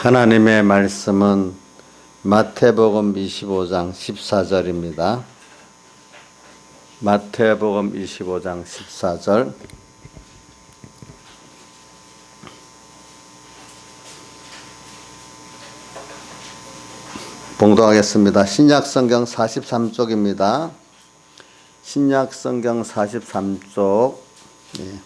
하나님의 말씀은 마태복음 25장 14절입니다. 마태복음 25장 14절. 봉독하겠습니다. 신약성경 43쪽입니다. 신약성경 43쪽. 예.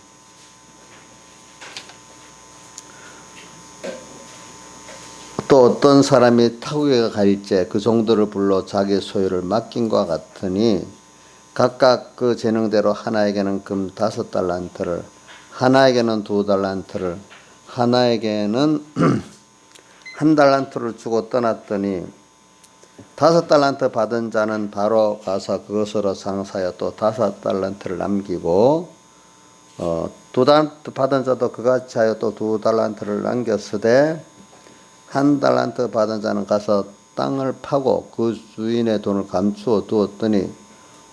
또 어떤 사람이 타국에 갈지 그 종들을 불러 자기 소유를 맡긴과 같으니 각각 그 재능대로 하나에게는 금 5달란트를, 하나에게는 2달란트를, 하나에게는 1달란트를 주고 떠났더니 5달란트 받은 자는 바로 가서 그것으로 장사하여 또 5달란트를 남기고 2달란트 받은 자도 그같이 하여 또 2달란트를 남겼으되 1달란트 받은 자는 가서 땅을 파고 그 주인의 돈을 감추어 두었더니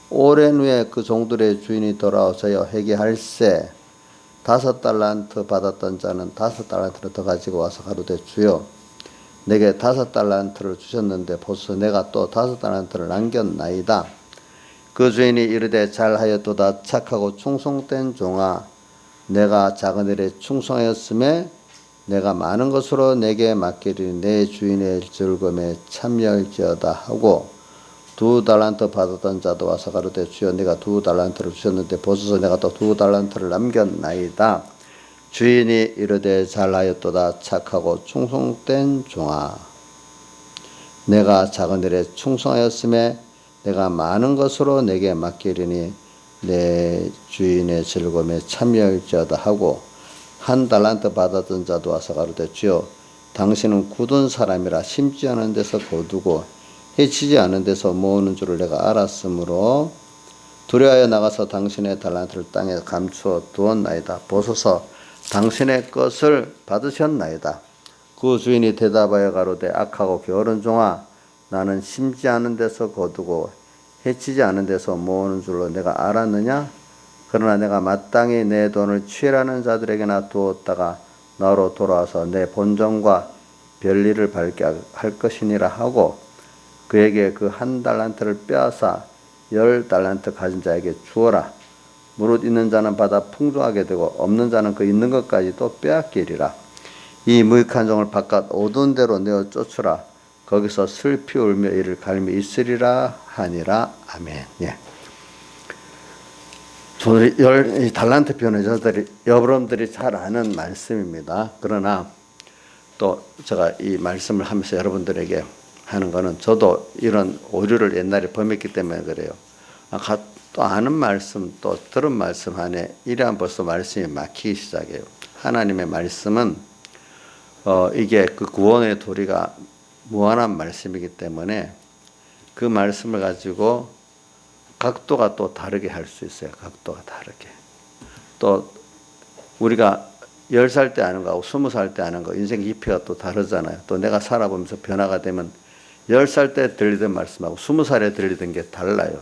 오랜 후에 그 종들의 주인이 돌아오셔야 회개할세 5달란트 받았던 자는 5달란트를 더 가지고 와서 가로되 주여 내게 5달란트를 주셨는데 보소 내가 또 5달란트를 남겼나이다. 그 주인이 이르되 잘하였도다 착하고 충성된 종아 내가 작은 일에 충성하였음에 내가 많은 것으로 내게 맡기리니 내 주인의 즐거움에 참여할지어다 하고 2달란트 받았던 자도 와서 가로되 주여 내가 2달란트를 주셨는데 보소서 내가 또 2달란트를 남겼나이다. 주인이 이르되 잘하였도다 착하고 충성된 종아 내가 작은 일에 충성하였음에 내가 많은 것으로 내게 맡기리니 내 주인의 즐거움에 참여할지어다 하고 1달란트 받았던 자도 와서 가로되 주여 당신은 굳은 사람이라 심지 않은 데서 거두고 해치지 않은 데서 모으는 줄을 내가 알았으므로 두려워하여 나가서 당신의 달란트를 땅에 감추어 두었나이다. 보소서 당신의 것을 받으셨나이다. 그 주인이 대답하여 가로되 악하고 게으른 종아 나는 심지 않은 데서 거두고 해치지 않은 데서 모으는 줄로 내가 알았느냐? 그러나 내가 마땅히 내 돈을 취하는 자들에게나 두었다가 나로 돌아와서 내 본전과 별일을 밝게 할 것이니라 하고 그에게 그 1달란트를 빼앗아 10달란트 가진 자에게 주어라. 무릇 있는 자는 받아 풍족하게 되고 없는 자는 그 있는 것까지 또 빼앗기리라. 이 무익한 종을 바깥 어두운 데로 내어 쫓으라. 거기서 슬피 울며 이를 갈미 있으리라 하니라. 아멘. 예. 달란트 표현은 여러분들이 잘 아는 말씀입니다. 그러나 또 제가 이 말씀을 하면서 여러분들에게 하는 거는 저도 이런 오류를 옛날에 범했기 때문에 그래요. 또 아는 말씀 또 들은 말씀 안에 이래야 벌써 말씀이 막히기 시작해요. 하나님의 말씀은 이게 그 구원의 도리가 무한한 말씀이기 때문에 그 말씀을 가지고 각도가 또 다르게 할 수 있어요. 각도가 다르게. 또 우리가 10살 때 아는 거하고 20살 때 아는 거 인생 깊이가 또 다르잖아요. 또 내가 살아보면서 변화가 되면 10살 때 들리던 말씀하고 20살에 들리던 게 달라요.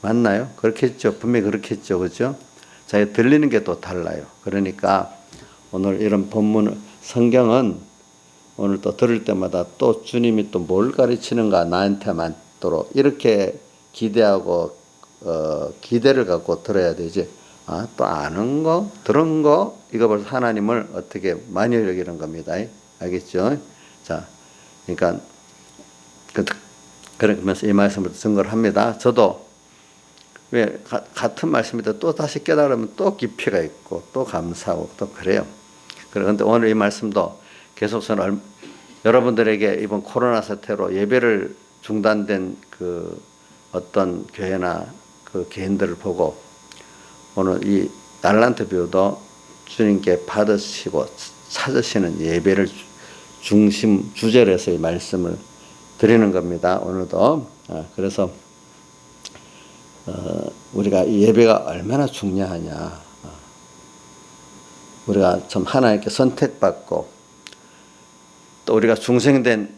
맞나요? 그렇겠죠. 분명히 그렇겠죠. 그죠? 자, 들리는 게 또 달라요. 그러니까 오늘 이런 본문 성경은 오늘 또 들을 때마다 또 주님이 또 뭘 가르치는가 나한테 맞도록 이렇게 기대하고 기대를 갖고 들어야 되지. 또 아는 거, 들은 거 이거 벌써 하나님을 어떻게 많이 여기는 겁니다. 알겠죠? 자, 그러니까 그러면서 이 말씀을 증거를 합니다. 저도 왜 같은 말씀인데 또 다시 깨달으면 또 깊이가 있고 또 감사하고 또 그래요. 그런데 오늘 이 말씀도 계속 저는 여러분들에게 이번 코로나 사태로 예배를 중단된 그 어떤 교회나 그 개인들을 보고 오늘 이 달란트 비유도 주님께 받으시고 찾으시는 예배를 중심 주제로 해서 이 말씀을 드리는 겁니다. 오늘도. 그래서 우리가 이 예배가 얼마나 중요하냐. 우리가 참 하나님께 선택받고 또 우리가 중생된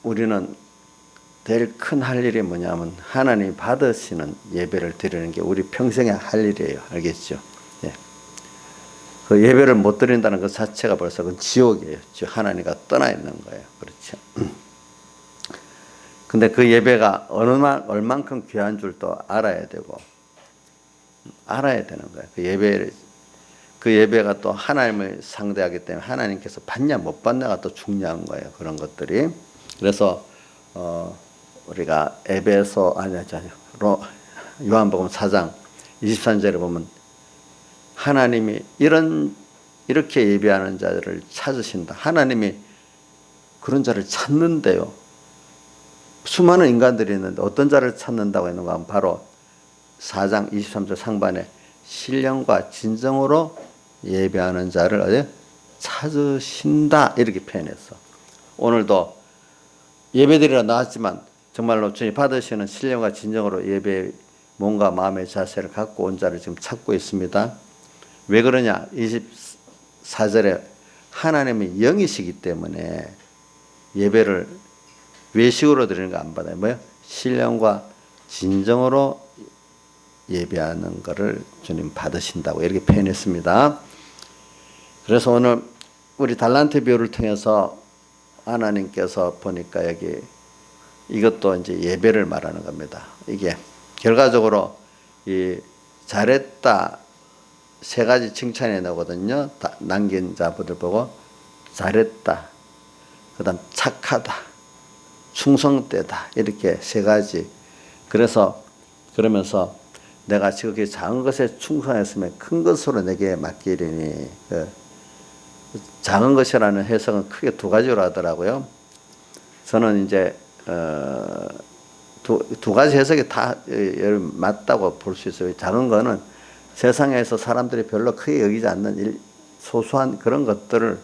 우리는 제일 큰 할 일이 뭐냐면 하나님이 받으시는 예배를 드리는 게 우리 평생에 할 일이에요. 알겠죠? 예. 그 예배를 못 드린다는 것 자체가 벌써 그 지옥이에요. 하나님과 떠나 있는 거예요. 그렇죠. 근데 그 예배가 얼만큼 귀한 줄도 알아야 되고, 알아야 되는 거예요. 그 예배가 또 하나님을 상대하기 때문에 하나님께서 받냐 못 받냐가 또 중요한 거예요. 그런 것들이. 그래서 우리가 요한복음 4장 23절에 보면 하나님이 이렇게 예배하는 자를 찾으신다. 하나님이 그런 자를 찾는데요. 수많은 인간들이 있는데 어떤 자를 찾는다고 했는가 하면 바로 4장 23절 상반에 신령과 진정으로 예배하는 자를 어디 찾으신다 이렇게 표현했어. 오늘도 예배드리러 나왔지만 정말로 주님 받으시는 신령과 진정으로 예배 몸과 마음의 자세를 갖고 온 자를 지금 찾고 있습니다. 왜 그러냐? 24절에 하나님이 영이시기 때문에 예배를 외식으로 드리는 거 안 받아요. 뭐요? 신령과 진정으로 예배하는 것을 주님 받으신다고 이렇게 표현했습니다. 그래서 오늘 우리 달란트 비유를 통해서 하나님께서 보니까 여기 이것도 이제 예배를 말하는 겁니다. 이게 결과적으로 이 잘했다 세 가지 칭찬이 나오거든요. 남긴 자분들 보고 잘했다, 그다음 착하다, 충성되다 이렇게 세 가지. 그러면서 내가 지극히 작은 것에 충성했으면 큰 것으로 내게 맡기리니, 작은 것이라는 해석은 크게 두 가지로 하더라고요. 저는 이제 두 가지 해석이 다 맞다고 볼 수 있어요. 작은 거는 세상에서 사람들이 별로 크게 여기지 않는 소소한 그런 것들을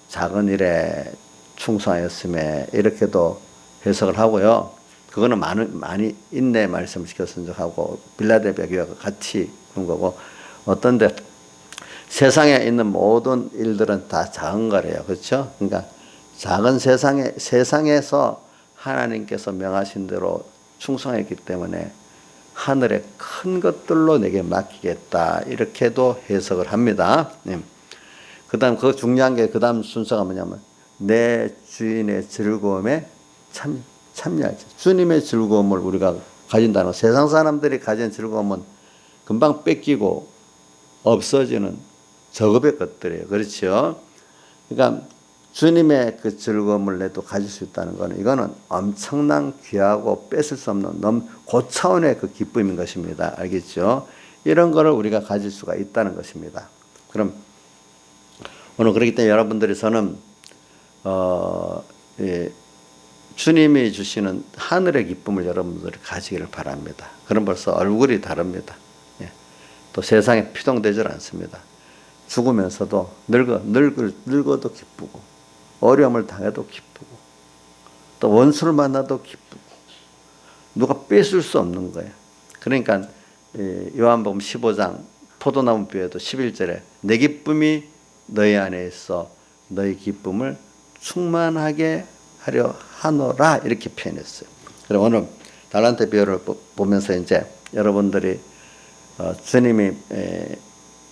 작은 일에 충성하였음에 이렇게도 해석을 하고요. 그거는 많이 인내 말씀을 시켰은 적하고 빌라델비아 교회가 같이 그런 거고, 어떤데 세상에 있는 모든 일들은 다 작은 거래요. 그렇죠? 그러니까 작은 세상에서 하나님께서 명하신 대로 충성했기 때문에 하늘의 큰 것들로 내게 맡기겠다 이렇게도 해석을 합니다. 그다음 그 중요한 게 그다음 순서가 뭐냐면 내 주인의 즐거움에 참여하지. 주님의 즐거움을 우리가 가진다는 거. 세상 사람들이 가진 즐거움은 금방 뺏기고 없어지는 저급의 것들이에요. 그렇죠? 그러니까 주님의 그 즐거움을 내도 가질 수 있다는 거는 이거는 엄청난 귀하고 뺏을 수 없는 너무 고차원의 그 기쁨인 것입니다. 알겠죠? 이런 거를 우리가 가질 수가 있다는 것입니다. 그럼 오늘 그렇기 때문에 여러분들이 저는 주님이 주시는 하늘의 기쁨을 여러분들이 가지기를 바랍니다. 그럼 벌써 얼굴이 다릅니다. 또 세상에 피동되질 않습니다. 죽으면서도 늙어도 기쁘고, 어려움을 당해도 기쁘고, 또 원수를 만나도 기쁘고, 누가 뺏을 수 없는 거예요. 그러니까 요한복음 15장 포도나무 비유에도 11절에 내 기쁨이 너희 안에 있어 너희 기쁨을 충만하게 하려 하노라 이렇게 표현했어요. 그럼 오늘 달란트 비유를 보면서 이제 여러분들이 주님이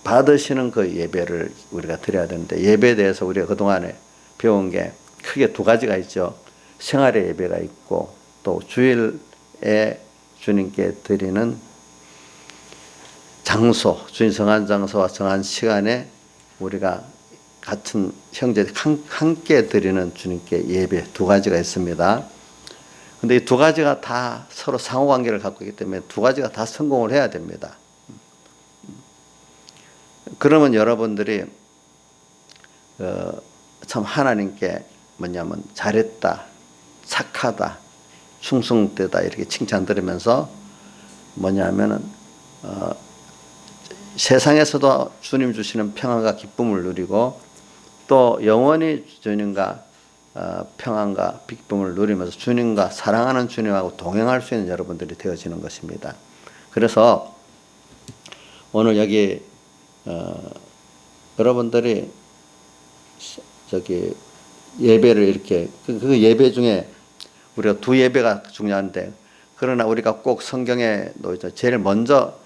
받으시는 그 예배를 우리가 드려야 되는데, 예배에 대해서 우리가 그동안에 배운 게 크게 두 가지가 있죠. 생활의 예배가 있고 또 주일에 주님께 드리는 장소, 주인 정한 장소와 정한 시간에 우리가 같은 형제들이 함께 드리는 주님께 예배 두 가지가 있습니다. 근데 이 두 가지가 다 서로 상호관계를 갖고 있기 때문에 두 가지가 다 성공을 해야 됩니다. 그러면 여러분들이 참 하나님께 뭐냐면 잘했다, 착하다, 충성되다 이렇게 칭찬 들으면서 뭐냐면은 세상에서도 주님 주시는 평안과 기쁨을 누리고 또 영원히 주님과 평안과 기쁨을 누리면서 주님과 사랑하는 주님하고 동행할 수 있는 여러분들이 되어지는 것입니다. 그래서 오늘 여기 여러분들이 예배를 이렇게 그 예배 중에 우리가 두 예배가 중요한데, 그러나 우리가 꼭 성경에 제일 먼저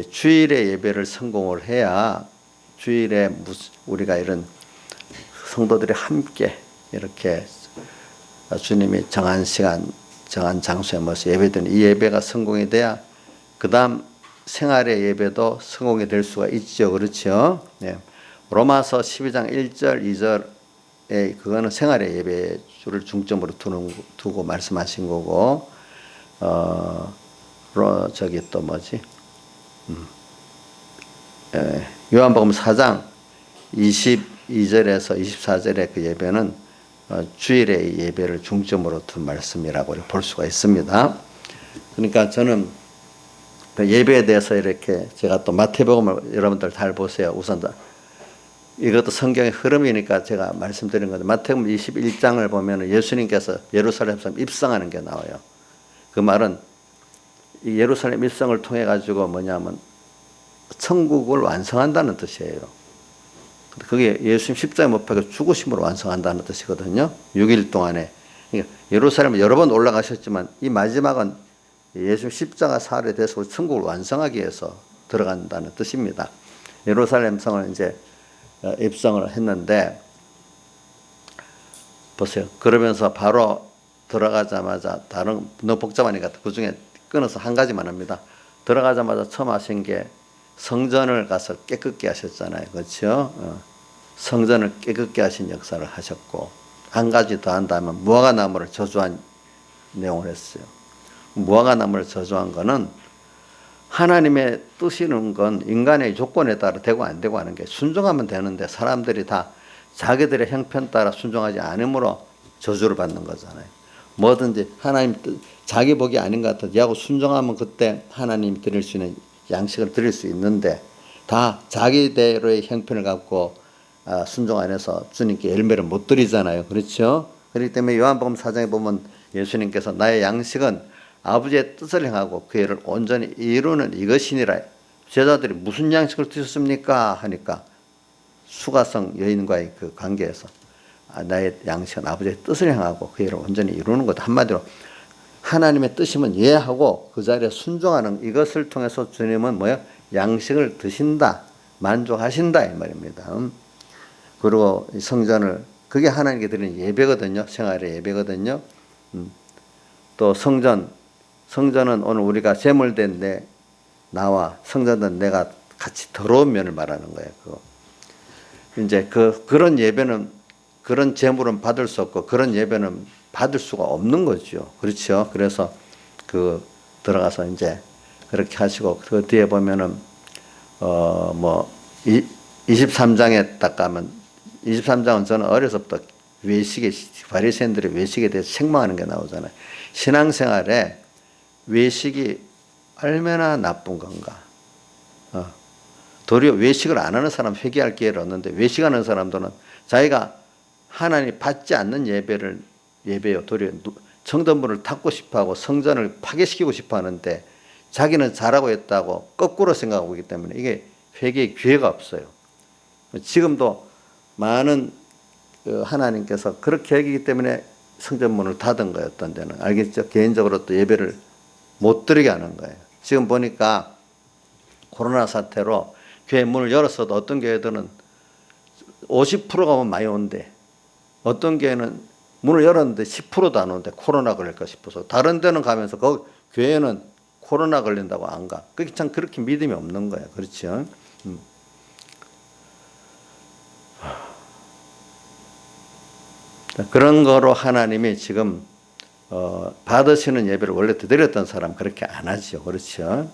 주일의 예배를 성공을 해야 주일에 우리가 이런 성도들이 함께 이렇게 주님이 정한 시간, 정한 장소에 모여서 예배드리는 이 예배가 성공이 돼야 그 다음 생활의 예배도 성공이 될 수가 있죠. 그렇죠? 네. 로마서 12장 1절, 2절에 그거는 생활의 예배를 중점으로 두고 말씀하신 거고, 저기 또 뭐지? 요한복음 4장 22절에서 24절의 그 예배는 주일의 예배를 중점으로 둔 말씀이라고 볼 수가 있습니다. 그러니까 저는 그 예배에 대해서 이렇게 제가 또 마태복음을 여러분들 잘 보세요. 우선 이것도 성경의 흐름이니까 제가 말씀드린 건데 마태복음 21장을 보면 예수님께서 예루살렘에서 입성하는 게 나와요. 그 말은 이 예루살렘 입성을 통해 가지고 뭐냐면 천국을 완성한다는 뜻이에요. 그게 예수님 십자가에 못 박혀 죽으심으로 완성한다는 뜻이거든요. 6일 동안에. 그러니까 예루살렘에 여러 번 올라가셨지만 이 마지막은 예수님 십자가 사흘에 대해서 천국을 완성하기 위해서 들어간다는 뜻입니다. 예루살렘 성을 이제 입성을 했는데 보세요. 그러면서 바로 들어가자마자 다른 너무 복잡하니까 그 중에 끊어서 한 가지만 합니다. 들어가자마자 처음 하신 게 성전을 가서 깨끗게 하셨잖아요. 그렇죠? 성전을 깨끗게 하신 역사를 하셨고 한 가지 더 한다면 무화과나무를 저주한 내용을 했어요. 무화과나무를 저주한 거는 하나님의 뜻이는 건 인간의 조건에 따라 되고 안 되고 하는 게 순종하면 되는데 사람들이 다 자기들의 형편 따라 순종하지 않으므로 저주를 받는 거잖아요. 뭐든지 하나님 뜻, 자기 복이 아닌 것 같아도 야고 순종하면 그때 하나님 드릴 수 있는 양식을 드릴 수 있는데 다 자기대로의 형편을 갖고 순종 안 해서 주님께 열매를 못 드리잖아요. 그렇죠? 그렇기 때문에 요한복음 4장에 보면 예수님께서 나의 양식은 아버지의 뜻을 행하고 그 일을 온전히 이루는 이것이니라. 제자들이 무슨 양식을 드셨습니까? 하니까 수가성 여인과의 그 관계에서 나의 양식은 아버지의 뜻을 행하고 그 일을 온전히 이루는 것. 한마디로 하나님의 뜻이면 이해하고 그 자리에 순종하는 이것을 통해서 주님은 뭐야? 양식을 드신다. 만족하신다. 이 말입니다. 그리고 성전을 그게 하나님께 드리는 예배거든요. 생활의 예배거든요. 또 성전은 오늘 우리가 제물된 나와 성전된 내가 같이 더러운 면을 말하는 거예요. 이제 그런 예배는 그런 제물은 받을 수 없고 그런 예배는 받을 수가 없는 거죠. 그렇죠. 그래서 들어가서 이제 그렇게 하시고 그 뒤에 보면은 23장에 딱 가면 23장은 저는 어려서부터 바리새인들의 외식에 대해서 책망하는 게 나오잖아요. 신앙생활에 외식이 얼마나 나쁜 건가. 도리어 외식을 안 하는 사람 회개할 기회를 얻는데 외식하는 사람들은 자기가 하나님 받지 않는 예배요. 도리어 성전문을 닫고 싶어하고 성전을 파괴시키고 싶어하는데 자기는 잘하고 있다고 거꾸로 생각하고 있기 때문에 이게 회개의 기회가 없어요. 지금도 많은 하나님께서 그렇게 하기 때문에 성전문을 닫은 거예요. 어떤 데는. 알겠죠? 개인적으로 또 예배를 못 드리게 하는 거예요. 지금 보니까 코로나 사태로 교회 문을 열었어도 어떤 교회들은 50%가 많이 온대. 어떤 교회는 문을 열었는데 10%도 안 오는데 코로나 걸릴까 싶어서 다른 데는 가면서 교회는 코로나 걸린다고 안 가. 그게 참 그렇게 믿음이 없는 거야. 그렇죠? 그런 거로 하나님이 지금 받으시는 예배를 원래 드렸던 사람 그렇게 안 하죠. 그렇죠?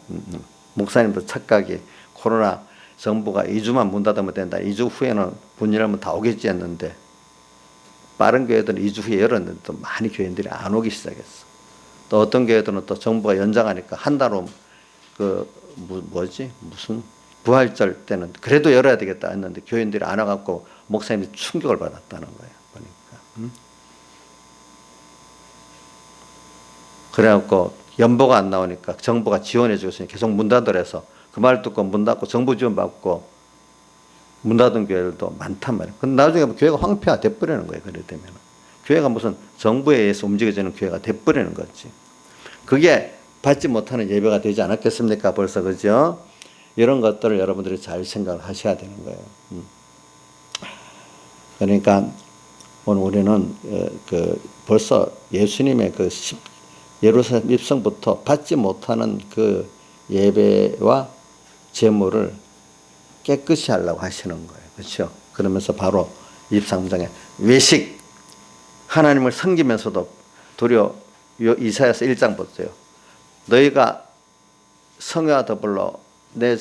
목사님도 착각이 코로나 정부가 2주만 문 닫으면 된다. 2주 후에는 문 열면 다 오겠지 했는데 빠른 교회들은 2주 후에 열었는데 또 많이 교인들이 안 오기 시작했어. 또 어떤 교회들은 또 정부가 연장하니까 한 달 후 무슨 부활절 때는 그래도 열어야 되겠다 했는데 교인들이 안 와갖고 목사님이 충격을 받았다는 거예요. 보니까. 그래갖고 연보가 안 나오니까 정부가 지원해 주고 계속 문 닫으래서 그 말 듣고 문 닫고 정부 지원 받고 문 닫은 교회들도 많단 말이에요. 근데 나중에 교회가 황폐화 돼버리는 거예요. 그래 되면 교회가 무슨 정부에 의해서 움직여지는 교회가 돼버리는 거지. 그게 받지 못하는 예배가 되지 않았겠습니까? 벌써 그죠? 이런 것들을 여러분들이 잘 생각을 하셔야 되는 거예요. 그러니까 오늘 우리는 벌써 예수님의 예루살렘 입성부터 받지 못하는 그 예배와 제물을 깨끗이 하려고 하시는 거예요. 그렇죠? 그러면서 바로 23장에 외식, 하나님을 섬기면서도 도리어 이사야서 1장 보세요. 너희가 성회와 더불어 내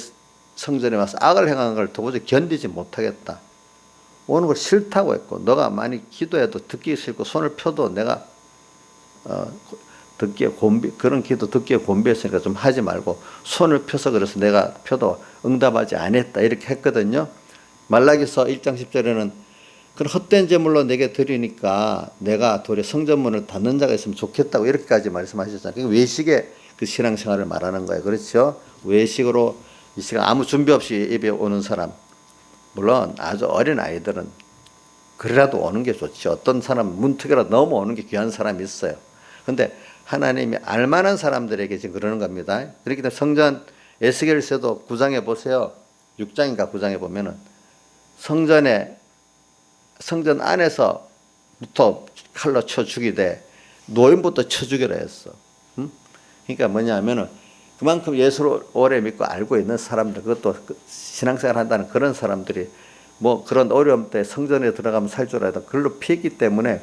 성전에 와서 악을 행하는 걸 도무지 견디지 못하겠다. 오는 걸 싫다고 했고, 너가 많이 기도해도 듣기 싫고 손을 펴도 내가 그런 기도 듣기에 곤비했으니까 좀 하지 말고 손을 펴서 그래서 내가 펴도 응답하지 않았다 이렇게 했거든요. 말라기서 1장 10절에는 그런 헛된 제물로 내게 드리니까 내가 도리어 성전문을 닫는 자가 있으면 좋겠다고 이렇게까지 말씀하셨잖아요. 그러니까 외식의 그 신앙생활을 말하는 거예요. 그렇죠? 외식으로 이 시간 아무 준비 없이 예배 오는 사람, 물론 아주 어린 아이들은 그래라도 오는 게 좋죠. 어떤 사람은 문턱이라도 넘어오는 게 귀한 사람이 있어요. 근데 하나님이 알만한 사람들에게 지금 그러는 겁니다. 그렇기 때문에 성전 에스겔서도 9장에 보세요. 6장인가 9장에 보면은 성전 안에서부터 칼로 쳐 죽이되 노인부터 쳐 죽이라 했어. 그러니까 뭐냐면은 그만큼 예수를 오래 믿고 알고 있는 사람들, 그것도 신앙생활 한다는 그런 사람들이 뭐 그런 어려움 때 성전에 들어가면 살 줄 알아도 그걸로 피했기 때문에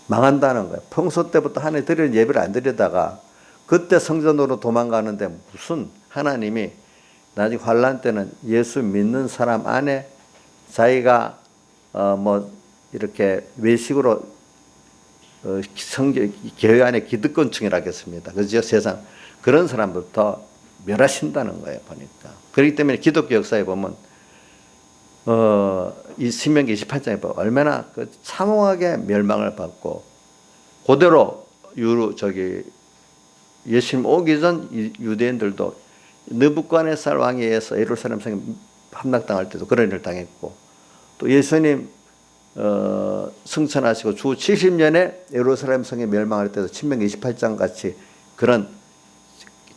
망한다는 거예요. 평소 때부터 하나님 드리는 예배를 안 드리다가 그때 성전으로 도망가는데 무슨 하나님이 나중에 환란 때는 예수 믿는 사람 안에 자기가 뭐 이렇게 외식으로 교회 안에 기득권층이라 하겠습니다. 그죠? 세상 그런 사람부터 멸하신다는 거예요. 보니까. 그렇기 때문에 기독교 역사에 보면 이 신명기 28장에 보면 얼마나 참혹하게 멸망을 받고 그대로 예수님 오기 전 유대인들도 느부갓네살 왕에 의해서 예루살렘 성에 함락당할 때도 그런 일을 당했고, 또 예수님 승천하시고 주 70년에 예루살렘 성에 멸망할 때도 신명기 28장 같이 그런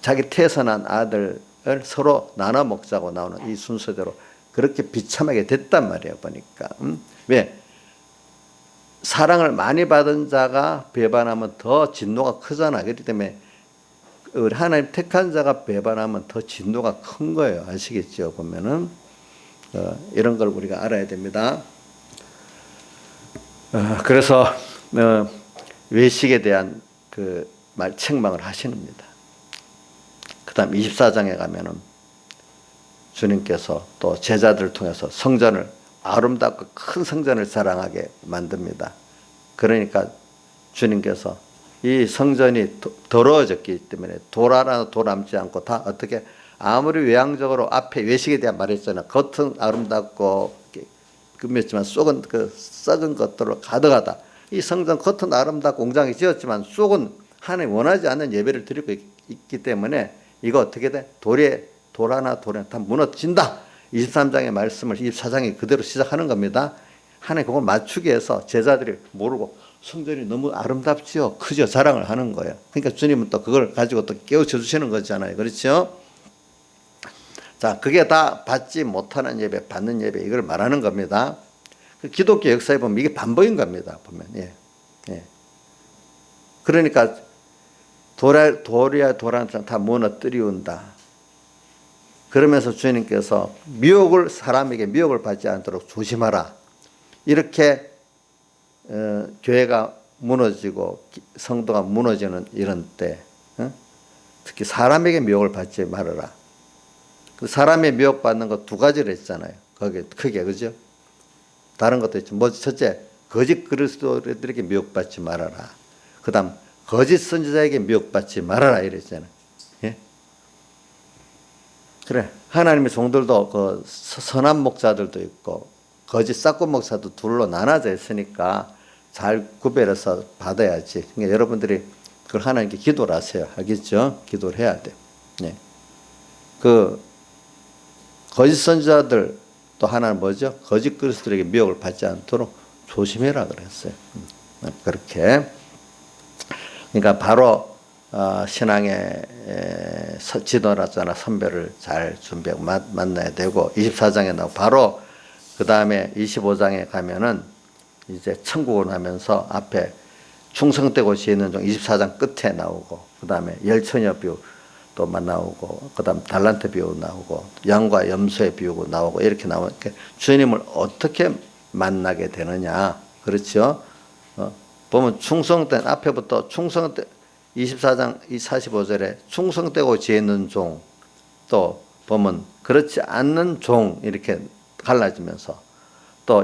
자기 태어난 아들을 서로 나눠 먹자고 나오는 이 순서대로 그렇게 비참하게 됐단 말이에요. 보니까. 왜? 사랑을 많이 받은 자가 배반하면 더 진노가 크잖아. 그렇기 때문에 우리 하나님 택한 자가 배반하면 더 진노가 큰 거예요. 아시겠죠? 보면은 이런 걸 우리가 알아야 됩니다. 그래서 외식에 대한 그 책망을 하십니다. 그 다음 24장에 가면은 주님께서 또 제자들을 통해서 성전을 아름답고 큰 성전을 자랑하게 만듭니다. 그러니까 주님께서 이 성전이 더러워졌기 때문에 돌 하나 도 남지 않고 다 어떻게 아무리 외향적으로 앞에 외식에 대한 말했잖아요. 겉은 아름답고 금했지만 속은 썩은 것들로 가득하다. 이 성전 겉은 아름답고 웅장히 지었지만 속은 하나님 원하지 않는 예배를 드리고 있기 때문에 이거 어떻게 돼? 돌 하나 다 무너진다. 23장의 말씀을 24장이 그대로 시작하는 겁니다. 하나님 그걸 맞추기 위해서 제자들이 모르고 성전이 너무 아름답지요, 크죠, 자랑을 하는 거예요. 그러니까 주님은 또 그걸 가지고 또 깨우쳐 주시는 거잖아요. 그렇죠? 자, 그게 다 받지 못하는 예배, 받는 예배, 이걸 말하는 겁니다. 기독교 역사에 보면 이게 반복인 겁니다. 보면, 예. 그러니까 도리야 다 무너뜨리운다. 그러면서 주님께서 사람에게 미혹을 받지 않도록 조심하라. 이렇게 교회가 무너지고 성도가 무너지는 이런 때, 특히 사람에게 미혹을 받지 말아라. 그 사람의 미혹 받는 거 두 가지를 했잖아요. 거기에 크게, 그죠? 다른 것도 있죠. 첫째, 거짓 그리스도들에게 미혹받지 말아라. 그 다음, 거짓 선지자에게 미혹받지 말아라 이랬잖아요. 예? 그래, 하나님의 종들도 선한 목사들도 있고 거짓 싹군 목사도 둘로 나눠져 있으니까 잘 구별해서 받아야지. 그러니까 여러분들이 그걸 하나님께 기도를 하세요. 알겠죠? 기도를 해야 돼. 네. 거짓 선지자들 또 하나는 뭐죠? 거짓 그리스도에게 미혹을 받지 않도록 조심해라 그랬어요. 그렇게. 그러니까 바로 신앙의 지도자나 선배를 잘 준비하고 만나야 되고 24장에 나오고 바로 그 다음에 25장에 가면은 이제 천국을 하면서 앞에 충성되고 지혜는 종 24장 끝에 나오고 그 다음에 열처녀 비유 또 나오고 그 다음 달란트 비유 나오고 양과 염소의 비유가 나오고 이렇게 나오니까 주님을 어떻게 만나게 되느냐. 그렇죠. 보면 충성된 앞에부터 충성된 24장 45절에 충성되고 지혜 있는 종 또 보면 그렇지 않는 종 이렇게 갈라지면서 또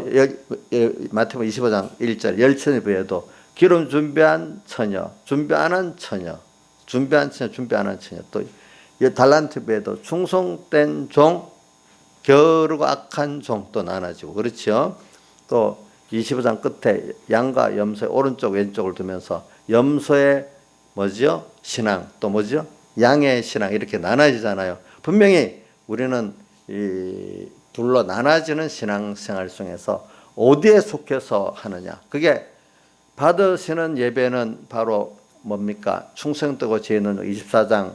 마태복음 25장 1절 열처녀 비유에도 기름 준비한 처녀 준비 안 한 처녀 준비한 처녀 준비 안 한 처녀 또 달란트 비유에도 충성된 종 게으르고 악한 종 또 나눠지고 그렇죠. 또 25장 끝에 양과 염소의 오른쪽 왼쪽을 두면서 염소의 뭐죠? 신앙 또 뭐죠? 양의 신앙 이렇게 나눠지잖아요. 분명히 우리는 이 둘로 나눠지는 신앙생활 중에서 어디에 속해서 하느냐. 그게 받으시는 예배는 바로 뭡니까? 충성되고 지혜 있는 24장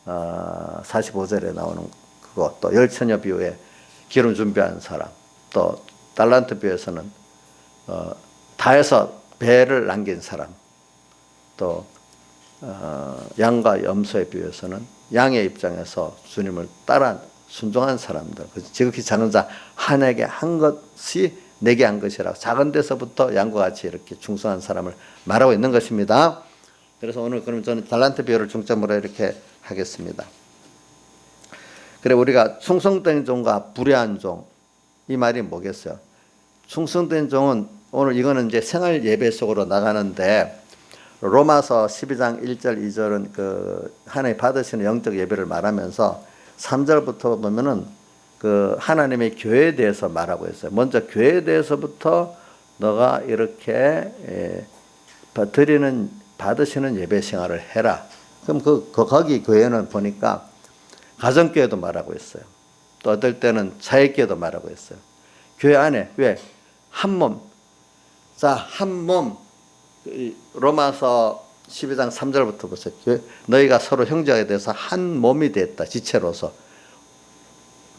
45절에 나오는 그거 또 열처녀 비유에 기름 준비한 사람 또 달란트 비유에서는 다해서 배를 남긴 사람 또 양과 염소의 비유에서는 양의 입장에서 주님을 따라 순종한 사람들 지극히 작은 자 한에게 한 것이 내게 한 것이라고 작은 데서부터 양과 같이 이렇게 충성한 사람을 말하고 있는 것입니다. 그래서 오늘 그럼 저는 달란트 비유를 중점으로 이렇게 하겠습니다. 그래 우리가 충성된 종과 불의한 종 이 말이 뭐겠어요? 충성된 종은 오늘 이거는 이제 생활 예배 속으로 나가는데 로마서 12장 1절 2절은 그 하나님 받으시는 영적 예배를 말하면서 3절부터 보면은 그 하나님의 교회에 대해서 말하고 있어요. 먼저 교회에 대해서부터 너가 이렇게 받으시는 예배 생활을 해라. 그럼 거기 교회는 보니까 가정교회도 말하고 있어요. 또 어떨 때는 사역교회도 말하고 있어요. 교회 안에 왜? 한 몸. 자, 한 몸. 로마서 12장 3절부터 보세요. 너희가 서로 형제에 대해서 한 몸이 됐다. 지체로서.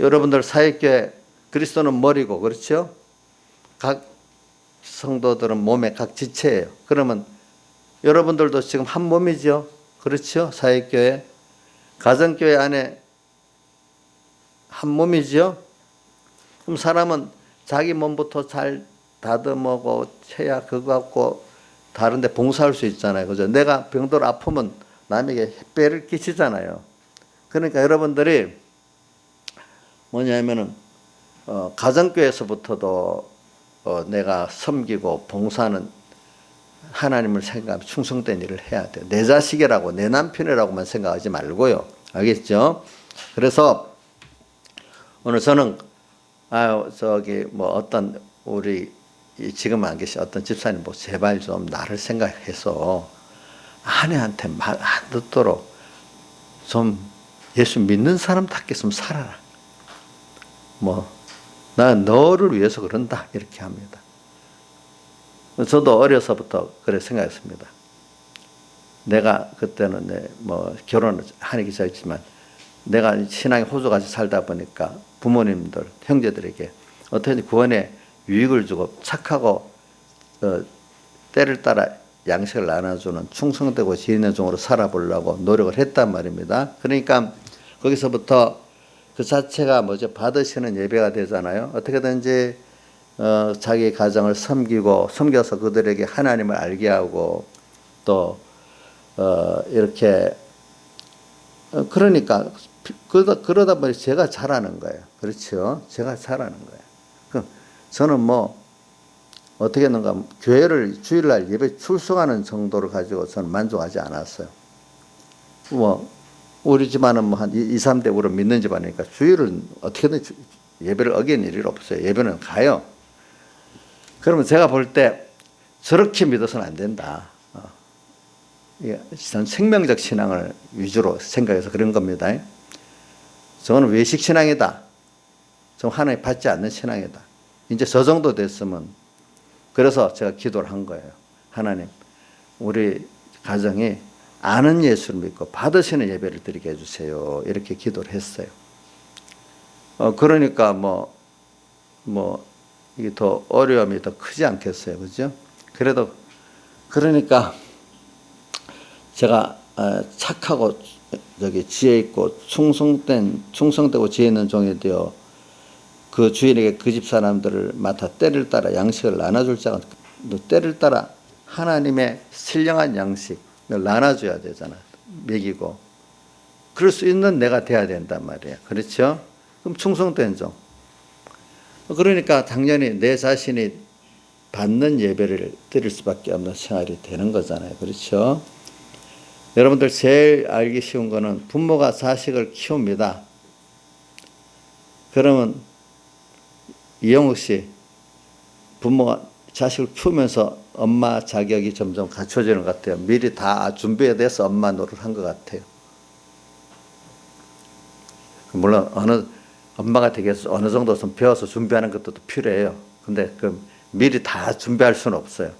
여러분들 사역교회 그리스도는 머리고 그렇죠? 각 성도들은 몸의 각 지체예요. 그러면 여러분들도 지금 한 몸이죠. 그렇죠? 사역교회 가정교회 안에 한 몸이죠. 그럼 사람은 자기 몸부터 잘 다듬어고 해야 그거 갖고 다른데 봉사할 수 있잖아요. 그죠? 내가 병들 아프면 남에게 햇배를 끼치잖아요. 그러니까 여러분들이 뭐냐면은 가정교회에서부터도 내가 섬기고 봉사하는 하나님을 생각하며 충성된 일을 해야 돼요. 내 자식이라고 내 남편이라고만 생각하지 말고요. 알겠죠? 그래서 오늘 저는 어떤 우리 지금 안 계신 어떤 집사님 제발 좀 나를 생각해서 아내한테 말 안 듣도록 좀 예수 믿는 사람답게 좀 살아라. 나 너를 위해서 그런다 이렇게 합니다. 저도 어려서부터 그래 생각했습니다. 내가 그때는 결혼을 하기 전이지만 내가 신앙의 호주같이 살다 보니까 부모님들, 형제들에게 어떻게 구원의 유익을 주고 착하고 때를 따라 양식을 나눠주는 충성되고 지혜 있는 종으로 살아보려고 노력을 했단 말입니다. 그러니까 거기서부터 그 자체가 받으시는 예배가 되잖아요. 어떻게든지 자기 가정을 섬겨서 그들에게 하나님을 알게 하고 또 이렇게 그러니까 그러다 보니 제가 잘하는 거예요. 그렇죠? 제가 잘하는 거예요. 그럼 저는 어떻게 했는가 교회를 주일날 예배 출석하는 정도를 가지고 저는 만족하지 않았어요. 우리 집안은 한 2, 3대 우리 믿는 집안이니까 주일은 어떻게든 예배를 어기는 일이 없어요. 예배는 가요. 그러면 제가 볼 때 저렇게 믿어서는 안 된다. 전 생명적 신앙을 위주로 생각해서 그런 겁니다. 저는 외식 신앙이다. 좀 하나님 받지 않는 신앙이다. 이제 저 정도 됐으면 그래서 제가 기도를 한 거예요. 하나님, 우리 가정이 아는 예수를 믿고 받으시는 예배를 드리게 해주세요. 이렇게 기도를 했어요. 그러니까 이게 더 어려움이 더 크지 않겠어요. 그죠? 그래도, 그러니까 제가 착하고 지혜 있고 충성되고 지혜 있는 종이 되어 그 주인에게 그 집 사람들을 맡아 때를 따라 양식을 나눠줄 자가, 때를 따라 하나님의 신령한 양식을 나눠줘야 되잖아. 먹이고. 그럴 수 있는 내가 돼야 된단 말이에요. 그렇죠? 그럼 충성된 종. 그러니까 당연히 내 자신이 받는 예배를 드릴 수밖에 없는 생활이 되는 거잖아요. 그렇죠? 여러분들 제일 알기 쉬운 거는 부모가 자식을 키웁니다. 그러면 이영욱 씨, 부모가 자식을 키우면서 엄마 자격이 점점 갖춰지는 것 같아요. 미리 다 준비가 돼서 엄마 노릇한 것 같아요. 물론 엄마가 되기 위해서 어느 정도 좀 배워서 준비하는 것도 필요해요. 근데 미리 다 준비할 수는 없어요.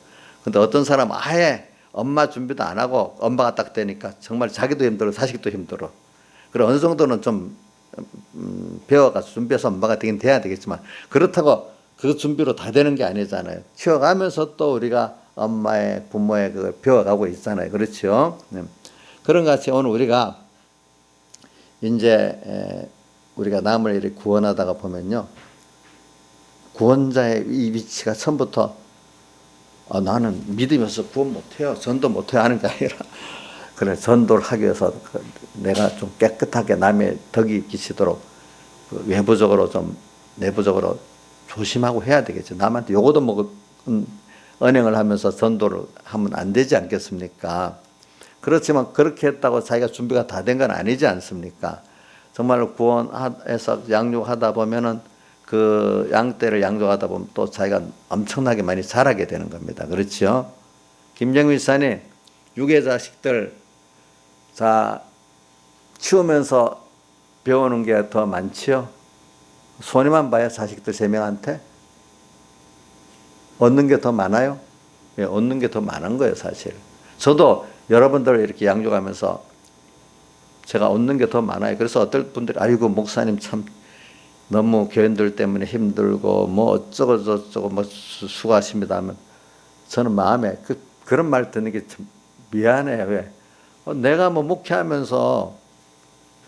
근데 어떤 사람은 아예 엄마 준비도 안 하고 엄마가 딱 되니까 정말 자기도 힘들어, 자식도 힘들어. 그래 어느 정도는 좀 배워가서 준비해서 엄마가 되긴 돼야 되겠지만, 그렇다고 그 준비로 다 되는 게 아니잖아요. 키워가면서 또 우리가 엄마의, 부모의 그걸 배워가고 있잖아요. 그렇죠? 네. 그런 것 같이 오늘 우리가 이제 우리가 남을 이렇게 구원하다가 보면요, 구원자의 이 위치가 처음부터 나는 믿으면서 구원 못해요, 전도 못해요 하는 게 아니라, 그래 전도를 하기 위해서 내가 좀 깨끗하게 남의 덕이 끼치도록 외부적으로 좀 내부적으로 조심하고 해야 되겠죠. 남한테 요거도 먹은 언행을 하면서 전도를 하면 안 되지 않겠습니까? 그렇지만 그렇게 했다고 자기가 준비가 다 된 건 아니지 않습니까? 정말로 구원해서 양육하다 보면은 그 양떼를 양육하다 보면 또 자기가 엄청나게 많이 자라게 되는 겁니다. 그렇죠? 김정민 사님, 육의 자식들 키우면서 배우는 게 더 많지요? 손해만 봐요. 자식들 3명한테 얻는 게 더 많아요. 예, 얻는 게 더 많은 거예요, 사실. 저도 여러분들을 이렇게 양육하면서 제가 얻는 게 더 많아요. 그래서 어떤 분들이 아이고 목사님 참 너무 교인들 때문에 힘들고 뭐 어쩌고 저쩌고 뭐 수고하십니다 하면 저는 마음에 그런 말 듣는 게 참 미안해요. 왜? 내가 뭐 목회하면서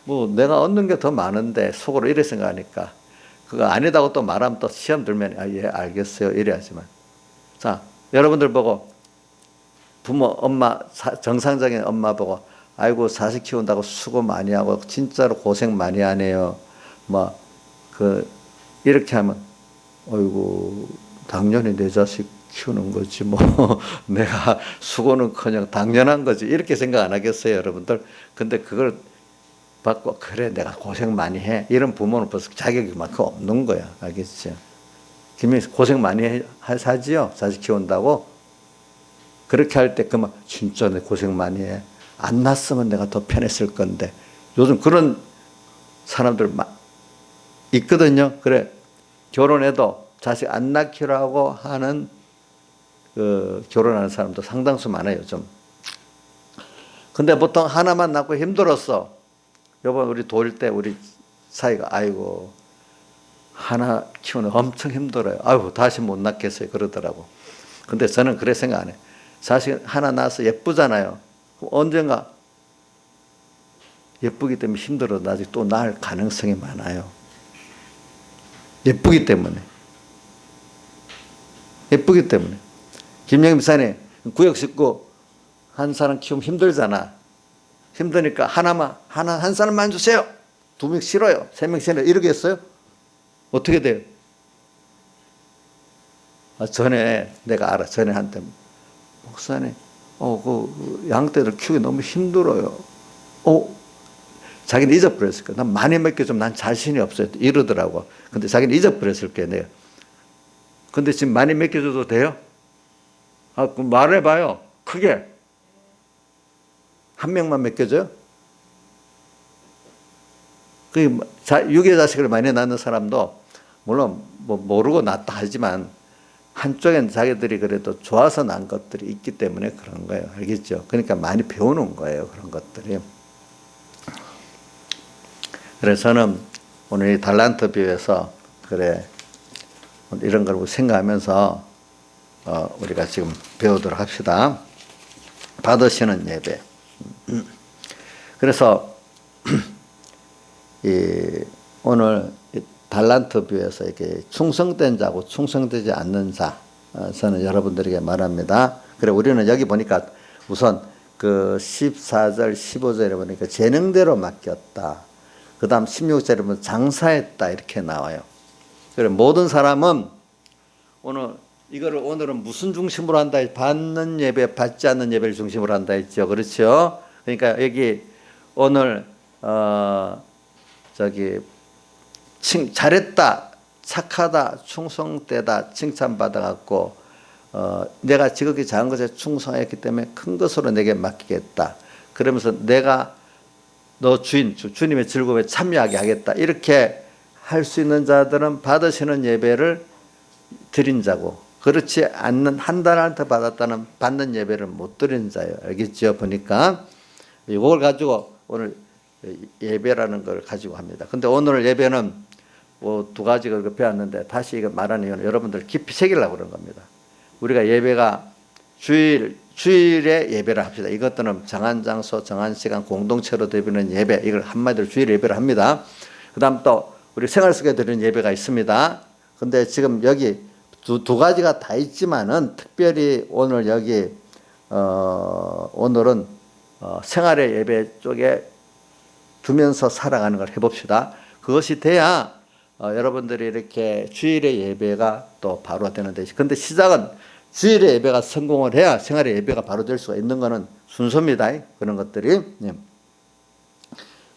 뭐 내가 얻는 게 더 많은데 속으로 이래 생각하니까, 그거 아니다고 또 말하면 또 시험 들면 예 알겠어요 이래야지만, 자 여러분들 보고 부모 엄마 정상적인 엄마 보고 아이고 자식 키운다고 수고 많이 하고 진짜로 고생 많이 하네요 이렇게 하면 어이구 당연히 내 자식 키우는 거지 뭐 내가 수고는커녕 당연한 거지 이렇게 생각 안 하겠어요 여러분들? 근데 그걸 받고 그래 내가 고생 많이 해 이런 부모는 벌써 자격이 만큼 없는 거야. 알겠죠? 김영희 고생 많이 하지요 자식 키운다고. 그렇게 할 때 그만 진짜 내 고생 많이 해, 안 낳았으면 내가 더 편했을 건데. 요즘 그런 사람들 있거든요. 그래 결혼해도 자식 안 낳기라고 하는 결혼하는 사람도 상당수 많아요 요즘. 근데 보통 하나만 낳고 힘들었어. 요번 우리 도일 때 우리 사이가 아이고 하나 키우는 엄청 힘들어요. 아이고 다시 못 낳겠어요 그러더라고. 근데 저는 그래 생각 안 해. 자식 하나 낳아서 예쁘잖아요. 언젠가 예쁘기 때문에 힘들어도 나중에 또 낳을 가능성이 많아요. 예쁘기 때문에. 예쁘기 때문에. 김영임 사님 구역 식구 한 사람 키우면 힘들잖아. 힘드니까 한 사람만 주세요. 2명 싫어요. 3명 싫어요. 이러겠어요? 어떻게 돼요? 전에 내가 알아. 전에 한테 목사님, 그 양떼들 키우기 너무 힘들어요. 자기는 잊어버렸을 거야. 난 많이 먹게 난 자신이 없어요. 이러더라고. 근데 자기는 잊어버렸을 거예요. 내가. 근데 지금 많이 먹여줘도 돼요? 그럼 말해봐요. 크게. 한 명만 맡겨줘요? 육의 자식을 많이 낳는 사람도 물론 뭐 모르고 낳다 하지만 한쪽엔 자기들이 그래도 좋아서 난 것들이 있기 때문에 그런 거예요. 알겠죠? 그러니까 많이 배우는 거예요. 그런 것들이. 그래서 저는 오늘 이 달란트 비유에서 그래 이런 걸 생각하면서 우리가 지금 배우도록 합시다. 받으시는 예배. 그래서 오늘 달란트 비유에서 이렇게 충성된 자고 충성되지 않는 자, 저는 여러분들에게 말합니다. 그래 우리는 여기 보니까 우선 그 14절, 15절에 보니까 재능대로 맡겼다. 그 다음 16절에 보면 장사했다 이렇게 나와요. 그래 모든 사람은 오늘은 무슨 중심으로 한다? 받는 예배, 받지 않는 예배를 중심으로 한다 했죠. 그렇죠? 그러니까 여기 오늘 잘했다, 착하다, 충성되다 칭찬받아갖고 내가 지극히 작은 것에 충성했기 때문에 큰 것으로 내게 맡기겠다. 그러면서 내가 너 주님의 즐거움에 참여하게 하겠다. 이렇게 할 수 있는 자들은 받으시는 예배를 드린 자고, 그렇지 않는 한 달한테 받았다는 받는 예배를 못 드린 자예요. 알겠죠? 보니까 이걸 가지고 오늘 예배라는 걸 가지고 합니다. 근데 오늘 예배는 두 가지를 배웠는데 다시 이거 말하는 이유는 여러분들 깊이 새기려고 그런 겁니다. 우리가 예배가 주일에 예배를 합시다. 이것들은 정한 장소, 정한 시간, 공동체로 드리는 예배, 이걸 한마디로 주일 예배를 합니다. 그 다음 또 우리 생활 속에 드리는 예배가 있습니다. 근데 지금 여기 두 가지가 다 있지만은 특별히 오늘 여기 오늘은 생활의 예배 쪽에 두면서 살아가는 걸 해봅시다. 그것이 돼야 여러분들이 이렇게 주일의 예배가 또 바로 되는데, 근데 시작은 주일의 예배가 성공을 해야 생활의 예배가 바로 될 수가 있는 거는 순서입니다. 그런 것들이.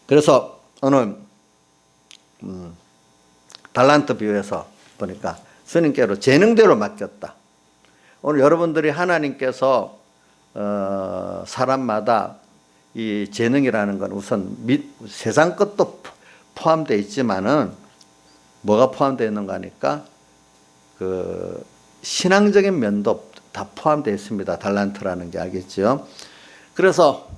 그래서 오늘 달란트 비유에서 보니까 스님께로 재능대로 맡겼다. 오늘 여러분들이 하나님께서 사람마다 이 재능이라는 건 우선 세상 것도 포함되어 있지만은 뭐가 포함되어 있는가 하니까 그 신앙적인 면도 다 포함되어 있습니다. 달란트라는 게. 알겠죠? 그래서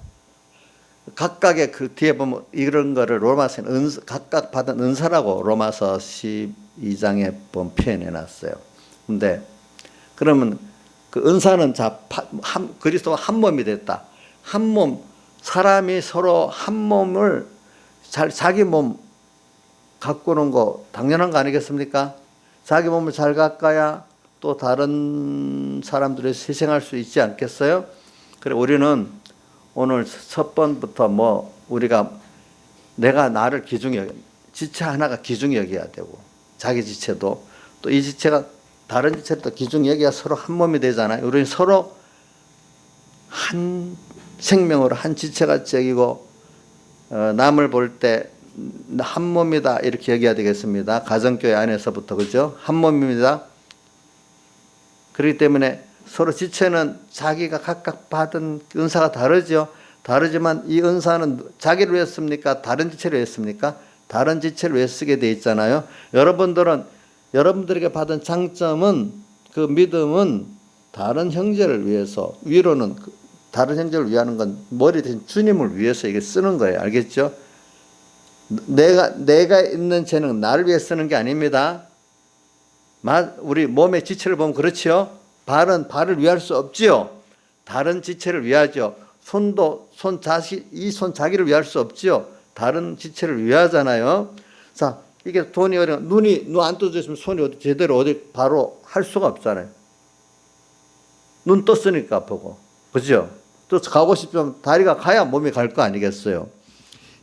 각각의 그 뒤에 보면 이런 거를 로마서는 각각 받은 은사라고 로마서 12장에 보면 표현해 놨어요. 근데 그러면 그 은사는 그리스도가 한 몸이 됐다. 한 몸, 사람이 서로 한 몸을 자기 몸 가꾸는 거 당연한 거 아니겠습니까? 자기 몸을 잘 가까야 또 다른 사람들이 희생할 수 있지 않겠어요? 그래 우리는 오늘 첫 번부터 내가 나를 지체 하나가 기중히 여겨야 되고, 자기 지체도 또 이 지체가 다른 지체도 기중히 여겨야 서로 한 몸이 되잖아요. 우리는 서로 한 생명으로 한 지체같이 여기고 남을 볼 때 한 몸이다 이렇게 여겨야 되겠습니다. 가정교회 안에서부터. 그죠? 한 몸입니다. 그렇기 때문에 서로 지체는 자기가 각각 받은 은사가 다르죠. 다르지만 이 은사는 자기를 위해 씁니까? 다른 지체를 위해 씁니까? 다른 지체를 위해 쓰게 돼 있잖아요. 여러분들에게 받은 장점은, 그 믿음은 다른 형제를 위해서, 위로는 다른 형제를 위하는 건 머리 대신 주님을 위해서 이게 쓰는 거예요. 알겠죠? 내가 있는 재능 나를 위해 쓰는 게 아닙니다. 우리 몸의 지체를 보면 그렇죠. 발을 위할 수 없지요. 다른 지체를 위하죠. 손 자기를 위할 수 없지요. 다른 지체를 위하잖아요. 자, 이게 눈 안 떠져 있으면 손이 제대로 바로 할 수가 없잖아요. 눈 떴으니까 보고. 그죠? 또 가고 싶으면 다리가 가야 몸이 갈 거 아니겠어요?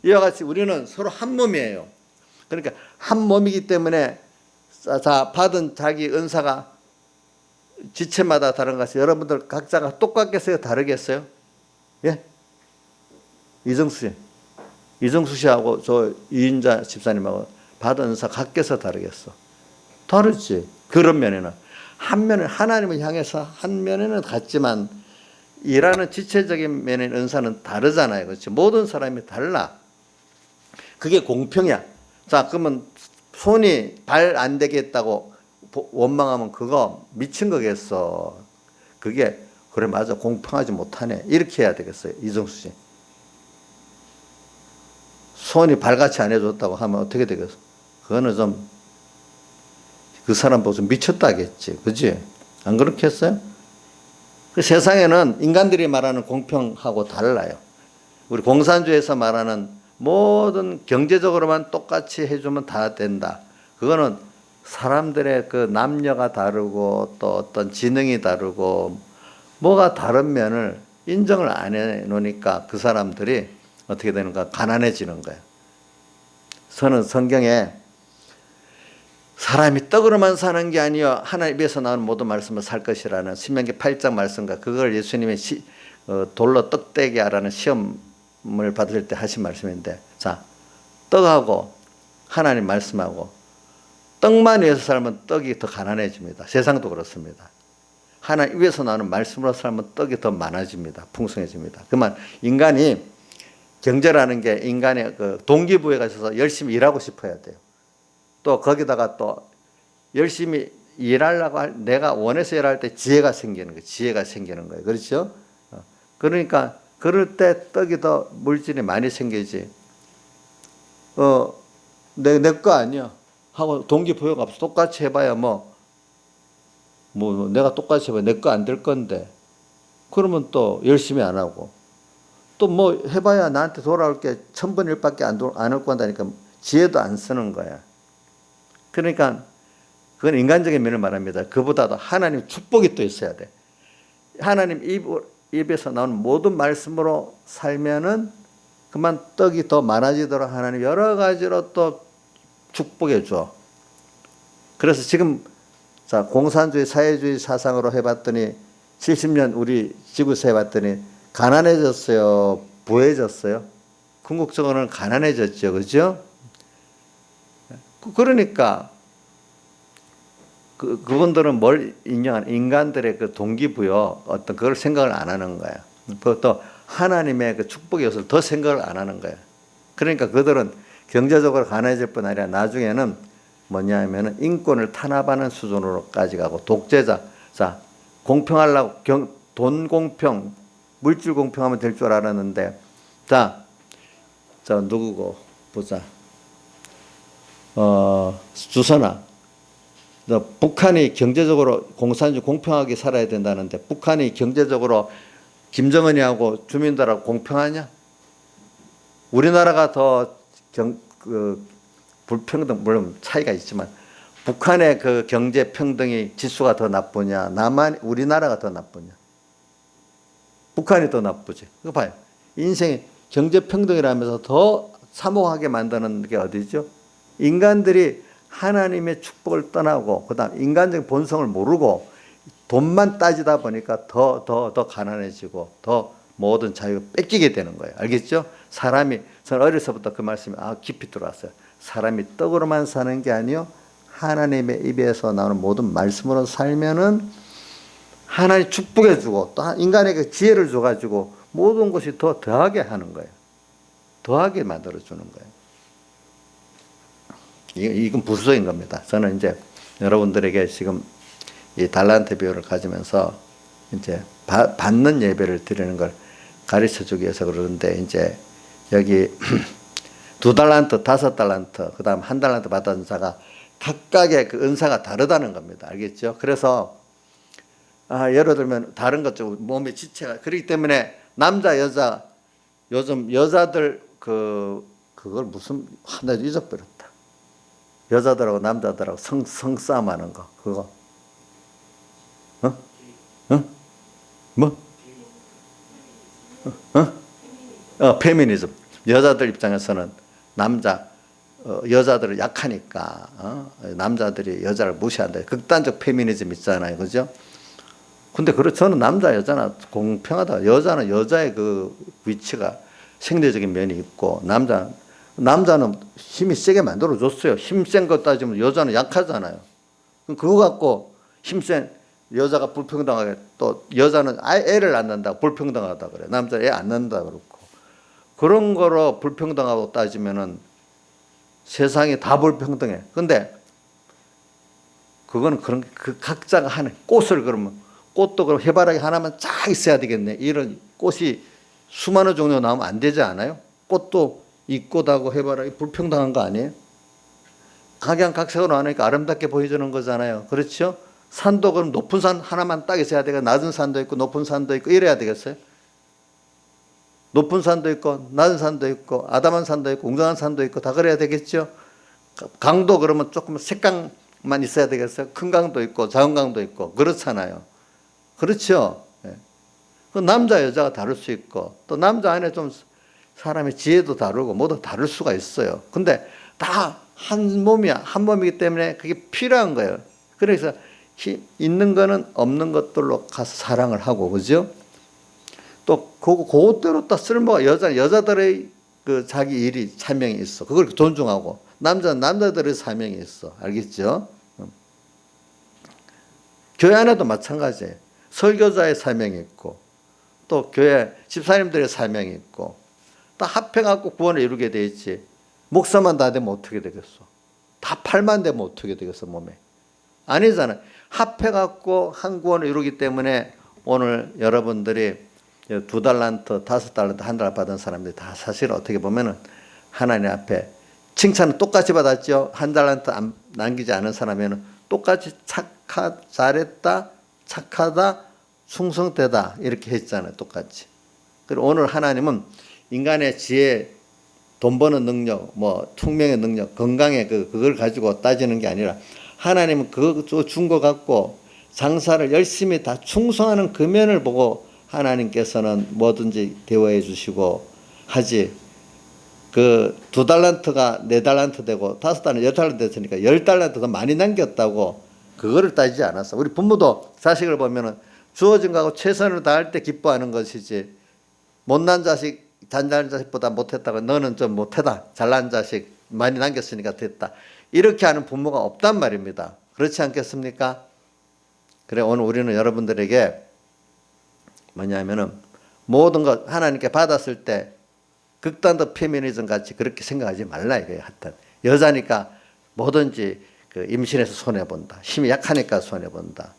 이와 같이 우리는 서로 한 몸이에요. 그러니까 한 몸이기 때문에 받은 자기 은사가 지체마다 다른 것이 여러분들 각자가 똑같겠어요? 다르겠어요? 예? 이정수 씨하고 저 이인자 집사님하고 받은 은사 같겠어? 다르겠어? 다르지. 그런 면에는. 한 면은 하나님을 향해서 한 면에는 같지만 일하는 지체적인 면의 은사는 다르잖아요. 그렇죠? 모든 사람이 달라. 그게 공평이야. 자, 그러면 손이 발 안 되겠다고 원망하면 그거 미친 거겠어. 그게 그래 맞아 공평하지 못하네. 이렇게 해야 되겠어요. 이정수 씨. 손이 발같이 안 해줬다고 하면 어떻게 되겠어? 그거는 좀 그 사람 보고 좀 미쳤다겠지. 그지? 안 그렇게 했어요? 그 세상에는 인간들이 말하는 공평하고 달라요. 우리 공산주의에서 말하는 모든 경제적으로만 똑같이 해주면 다 된다. 그거는 사람들의 그 남녀가 다르고 또 어떤 지능이 다르고 뭐가 다른 면을 인정을 안 해놓으니까 그 사람들이 어떻게 되는가? 가난해지는 거예요. 저는 성경에 사람이 떡으로만 사는 게 아니요 하나님 입에서 나오는 모든 말씀을 살 것이라는 신명기 8장 말씀과 그걸 예수님이 돌로 떡되게 하라는 시험을 받을 때 하신 말씀인데, 자, 떡하고 하나님 말씀하고 떡만 위해서 살면 떡이 더 가난해집니다. 세상도 그렇습니다. 하나님 입에서 나오는 말씀으로 살면 떡이 더 많아집니다. 풍성해집니다. 그만 인간이 경제라는 게 인간의 그 동기부여가 있어서 열심히 일하고 싶어야 돼요. 또 거기다가 또 열심히 일하려고 내가 원해서 일할 때 지혜가 생기는 거예요. 지혜가 생기는 거예요. 그렇죠? 그러니까 그럴 때 떡이 더 물질이 많이 생기지. 내 거 아니야 하고 동기부여가 없어. 똑같이 해봐야 뭐 내가 똑같이 해봐야 내 거 안 될 건데. 그러면 또 열심히 안 하고 또 뭐 해봐야 나한테 돌아올 게 1000분 1밖에 안 올 건다니까 지혜도 안 쓰는 거야. 그러니까 그건 인간적인 면을 말합니다. 그보다도 하나님 축복이 또 있어야 돼. 하나님 입에서 나오는 모든 말씀으로 살면은 그만 떡이 더 많아지도록 하나님 여러 가지로 또 축복해 줘. 그래서 지금 자 공산주의 사회주의 사상으로 해봤더니 70년 우리 지구에서 해봤더니 가난해졌어요? 부해졌어요? 궁극적으로는 가난해졌죠. 그죠? 그러니까 그분들은 뭘 인정하는 인간들의 그 동기부여 어떤 그걸 생각을 안 하는 거예요. 그것도 하나님의 그 축복의 요소를 더 생각을 안 하는 거예요. 그러니까 그들은 경제적으로 가난해질 뿐 아니라 나중에는 뭐냐 하면은 인권을 탄압하는 수준으로까지 가고 독재자, 자 공평하려고 돈 공평, 물질 공평하면 될 줄 알았는데, 자 누구고 보자. 주선아, 너 북한이 경제적으로 공산주의 공평하게 살아야 된다는데 북한이 경제적으로 김정은이하고 주민들하고 공평하냐? 우리나라가 더 불평등, 물론 차이가 있지만 북한의 그 경제 평등이 지수가 더 나쁘냐? 우리나라가 더 나쁘냐? 북한이 더 나쁘지. 그거 봐요. 인생이 경제 평등이라면서 더 사모하게 만드는 게 어디죠? 인간들이 하나님의 축복을 떠나고 그다음 인간적인 본성을 모르고 돈만 따지다 보니까 더 가난해지고 더 모든 자유가 뺏기게 되는 거예요. 알겠죠? 저는 어려서부터 그 말씀이 깊이 들어왔어요. 사람이 떡으로만 사는 게 아니요 하나님의 입에서 나오는 모든 말씀으로 살면은 하나님 축복해 주고 또 인간에게 지혜를 줘가지고 모든 것이 더 더하게 하는 거예요. 더하게 만들어 주는 거예요. 이건 부수적인 겁니다. 저는 이제 여러분들에게 지금 이 달란트 비유를 가지면서 이제 받는 예배를 드리는 걸 가르쳐 주기 위해서 그러는데, 이제 여기 2달란트, 5달란트, 그 다음 1달란트 받은 자가 각각의 그 은사가 다르다는 겁니다. 알겠죠? 그래서 예를 들면 다른 것 좀 몸의 지체가 그렇기 때문에 남자 여자 요즘 여자들 그걸 무슨 하나 잊어버렸다. 여자들하고 남자들하고 성싸움하는 거 그거 뭐? 페미니즘. 여자들 입장에서는 여자들은 약하니까 남자들이 여자를 무시한다. 극단적 페미니즘 있잖아요, 그죠? 근데 저는 남자 여자나 공평하다. 여자는 여자의 그 위치가 생리적인 면이 있고 남자는 힘이 세게 만들어줬어요. 힘센 것 따지면 여자는 약하잖아요. 그거 갖고 힘센 여자가 불평등하게, 또 여자는 애를 안 낳는다 불평등하다 그래. 남자 애 안 낳는다 그렇고. 그런 거로 불평등하고 따지면은 세상이 다 불평등해. 근데 그거는 그런 그 각자가 하는 꽃을 그러면 꽃도 그럼 해바라기 하나만 쫙 있어야 되겠네. 이런 꽃이 수많은 종류 나오면 안 되지 않아요? 꽃도 이 꽃하고 해바라기 불평등한 거 아니에요? 각양각색으로 나누니까 아름답게 보여주는 거잖아요. 그렇죠? 산도 그럼 높은 산 하나만 딱 있어야 되고 낮은 산도 있고 높은 산도 있고 이래야 되겠어요? 높은 산도 있고 낮은 산도 있고 아담한 산도 있고 웅장한 산도 있고 다 그래야 되겠죠? 강도 그러면 조금 색강만 있어야 되겠어요? 큰 강도 있고 작은 강도 있고 그렇잖아요. 그렇죠? 그 남자 여자가 다를 수 있고 또 남자 안에 좀 사람의 지혜도 다르고 모두 다를 수가 있어요. 근데 다 한 몸이야. 한 몸이기 때문에 그게 필요한 거예요. 그래서 있는 거는 없는 것들로 가서 사랑을 하고 그죠? 또 그것대로 또 쓸모가 여자들의 그 자기 일이 사명이 있어. 그걸 존중하고 남자는 남자들의 사명이 있어. 알겠죠? 교회 안에도 마찬가지예요. 설교자의 사명이 있고 또 교회 집사님들의 사명이 있고 다 합해갖고 구원을 이루게 돼 있지. 목사만 다 되면 어떻게 되겠어? 다 팔만 되면 어떻게 되겠어 몸에? 아니잖아요. 합해갖고 한 구원을 이루기 때문에 오늘 여러분들이 2달란트, 5달란트, 1달란트 받은 사람들이 다 사실 어떻게 보면은 하나님 앞에 칭찬은 똑같이 받았죠. 1달란트 남기지 않은 사람에는 똑같이 잘했다, 착하다, 충성되다 이렇게 했잖아요. 똑같이. 그리고 오늘 하나님은 인간의 지혜, 돈 버는 능력, 뭐 총명의 능력, 건강의 그걸 가지고 따지는 게 아니라 하나님은 그거 준 거 갖고 장사를 열심히 다 충성하는 그 면을 보고 하나님께서는 뭐든지 대우해 주시고 하지. 그 2달란트가 4달란트 되고 5달란트, 10달란트 됐으니까 10달란트 더 많이 남겼다고 그거를 따지지 않았어. 우리 부모도 자식을 보면은 주어진 거하고 최선을 다할 때 기뻐하는 것이지. 못난 자식, 잘난 자식보다 못했다고 너는 좀 못하다. 잘난 자식 많이 남겼으니까 됐다. 이렇게 하는 부모가 없단 말입니다. 그렇지 않겠습니까? 그래 오늘 우리는 여러분들에게 뭐냐면은 모든 것 하나님께 받았을 때 극단적 페미니즘 같이 그렇게 생각하지 말라 이거예요. 하여튼 여자니까 뭐든지 그 임신해서 손해 본다. 힘이 약하니까 손해 본다.